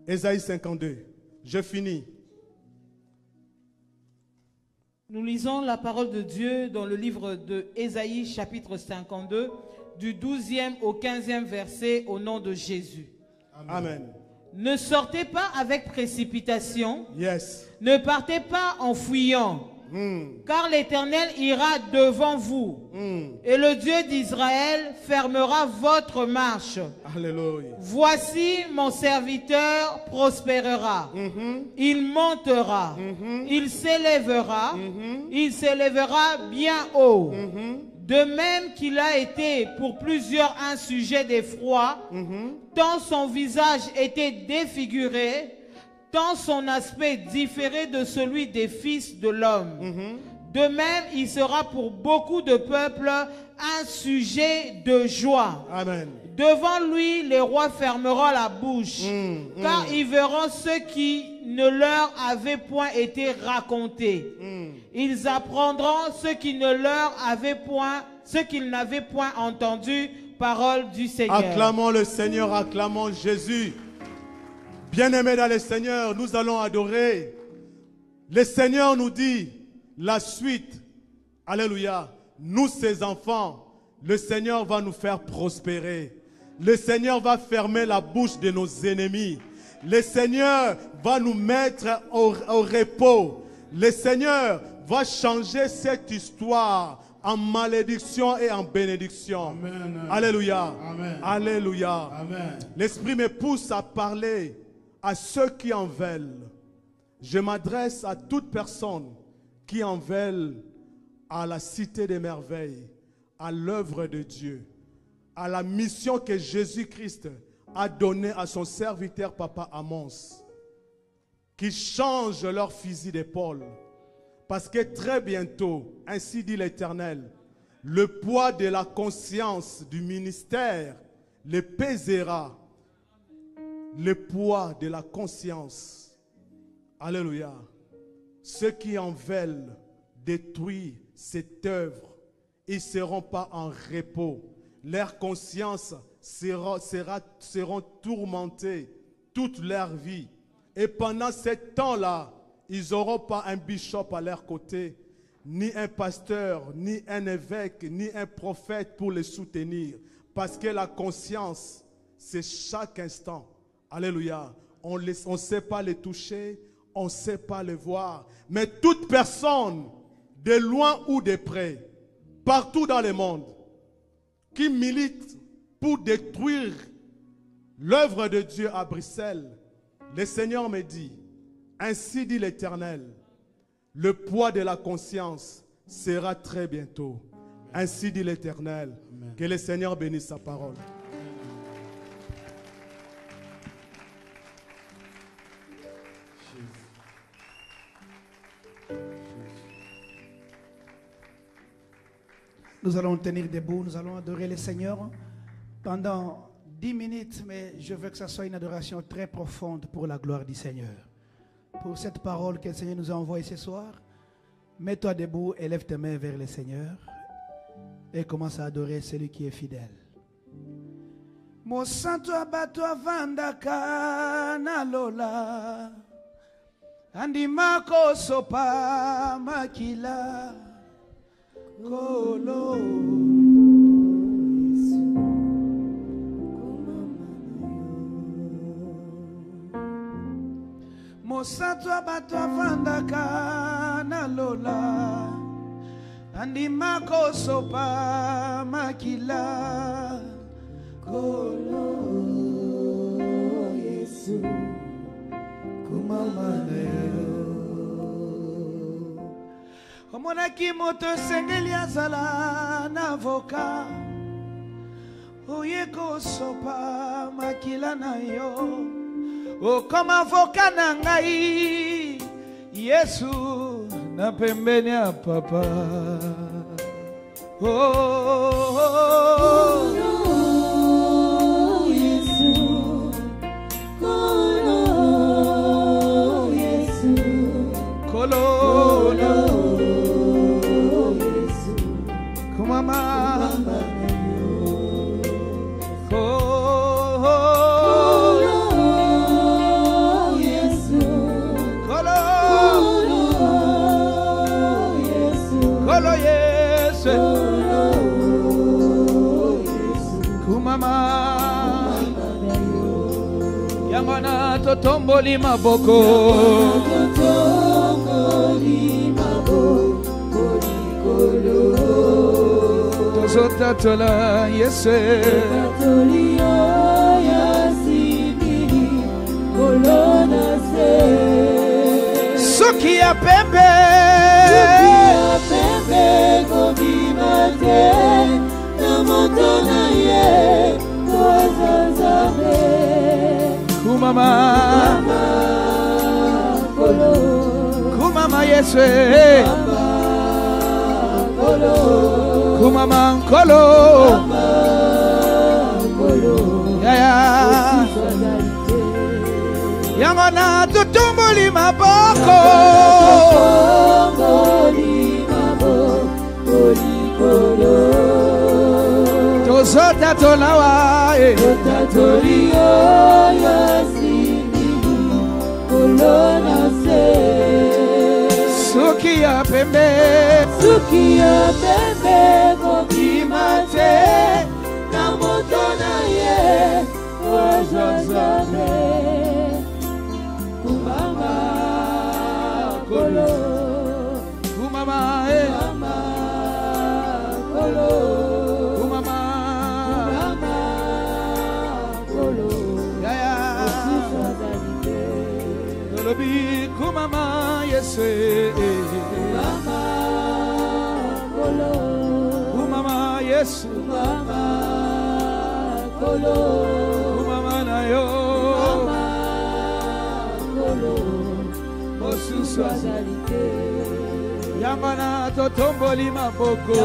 Ésaïe 52. Je finis. Nous lisons la parole de Dieu dans le livre de Ésaïe chapitre 52, du 12e au 15e verset au nom de Jésus. Amen. Ne sortez pas avec précipitation, Yes. ne partez pas en fuyant, car l'Éternel ira devant vous, et le Dieu d'Israël fermera votre marche. Alléluia. Voici mon serviteur prospérera, il montera, il s'élèvera bien haut. De même qu'il a été pour plusieurs un sujet d'effroi, tant son visage était défiguré, tant son aspect différé de celui des fils de l'homme. De même, il sera pour beaucoup de peuples un sujet de joie. Amen. Devant lui, les rois fermeront la bouche, car ils verront ce qui ne leur avait point été raconté. Ils apprendront ce qui ne leur avait point, ce qu'ils n'avaient point entendu, parole du Seigneur. Acclamons le Seigneur, acclamons Jésus. Bien-aimés dans le Seigneur, nous allons adorer. Le Seigneur nous dit la suite. Alléluia. Nous, ses enfants, le Seigneur va nous faire prospérer. Le Seigneur va fermer la bouche de nos ennemis. Le Seigneur va nous mettre au repos. Le Seigneur va changer cette histoire en malédiction et en bénédiction. Amen. Alléluia. Amen. Alléluia. Amen. L'Esprit me pousse à parler à ceux qui en veulent. Je m'adresse à toute personne qui en veulent à la cité des merveilles, à l'œuvre de Dieu, à la mission que Jésus-Christ a donnée à son serviteur Papa Amos, qui change leur fusil d'épaule. Parce que très bientôt, ainsi dit l'Éternel, le poids de la conscience du ministère le pèsera. Le poids de la conscience. Alléluia. Ceux qui en veulent détruire cette œuvre, ils ne seront pas en repos. Leur conscience seront tourmentées toute leur vie. Et pendant ce temps-là, ils n'auront pas un bishop à leur côté, ni un pasteur, ni un évêque, ni un prophète pour les soutenir. Parce que la conscience, c'est chaque instant. Alléluia. On ne sait pas les toucher, on ne sait pas les voir. Mais toute personne, de loin ou de près, partout dans le monde, qui milite pour détruire l'œuvre de Dieu à Bruxelles, le Seigneur me dit, ainsi dit l'Éternel, le poids de la conscience sera très bientôt. Ainsi dit l'Éternel. Que le Seigneur bénisse sa parole. Nous allons tenir debout, nous allons adorer le Seigneur pendant 10 minutes, mais je veux que ce soit une adoration très profonde pour la gloire du Seigneur. Pour cette parole que le Seigneur nous a envoyée ce soir, mets-toi debout et lève tes mains vers le Seigneur et commence à adorer celui qui est fidèle. Mo santo abato avandaka na lola andimako sopa makila Kolo Mosato abato avandaka na lola andimako sopa makila Kolo Yesu kumamanayo Omonaki moto sengeli azala na avoka Oyeko sopa makila na yo O comme avoka na ngai Yesu na pembeni ya papa Oh Yangana totomboli maboko. Tozota tola yese. Sukia pembe. Gobimate namotona ye kozazame. Kumama kolo. Kumama yeswe. Kolo. Kumama kolo. Yaya. Yangona tutumbuli maboko. Tozota tolawa Tatorio yasini Kolona se Sukia pembe Gobimate Namotona ye Wazazame Kumama Kolo Kumama Kolo Kumama Kolo Yaya Dolobi Kumama Yese Kumama Kolo Kumama Yesu Kumama Kolo Kumama Nayo Kumama Kolo Mosu Swazalite Yamana totomboli maboko.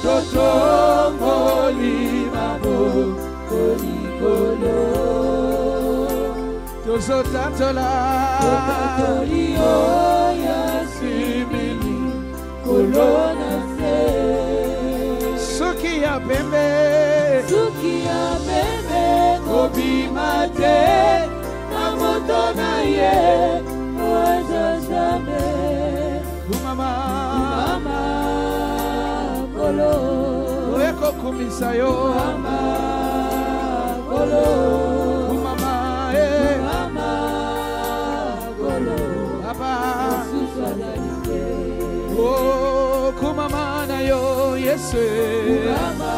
Totomboli maboko. Likolo. Tozota tola. Totolio yasimili. Kolona se. Sukia pembe. Gobimate. Namotona ye. Wazazame. Kumama Kolo Weko kumisayo Kumama Kolo Kumama Kolo Aba Oh Kumama na yo Yesu Kumama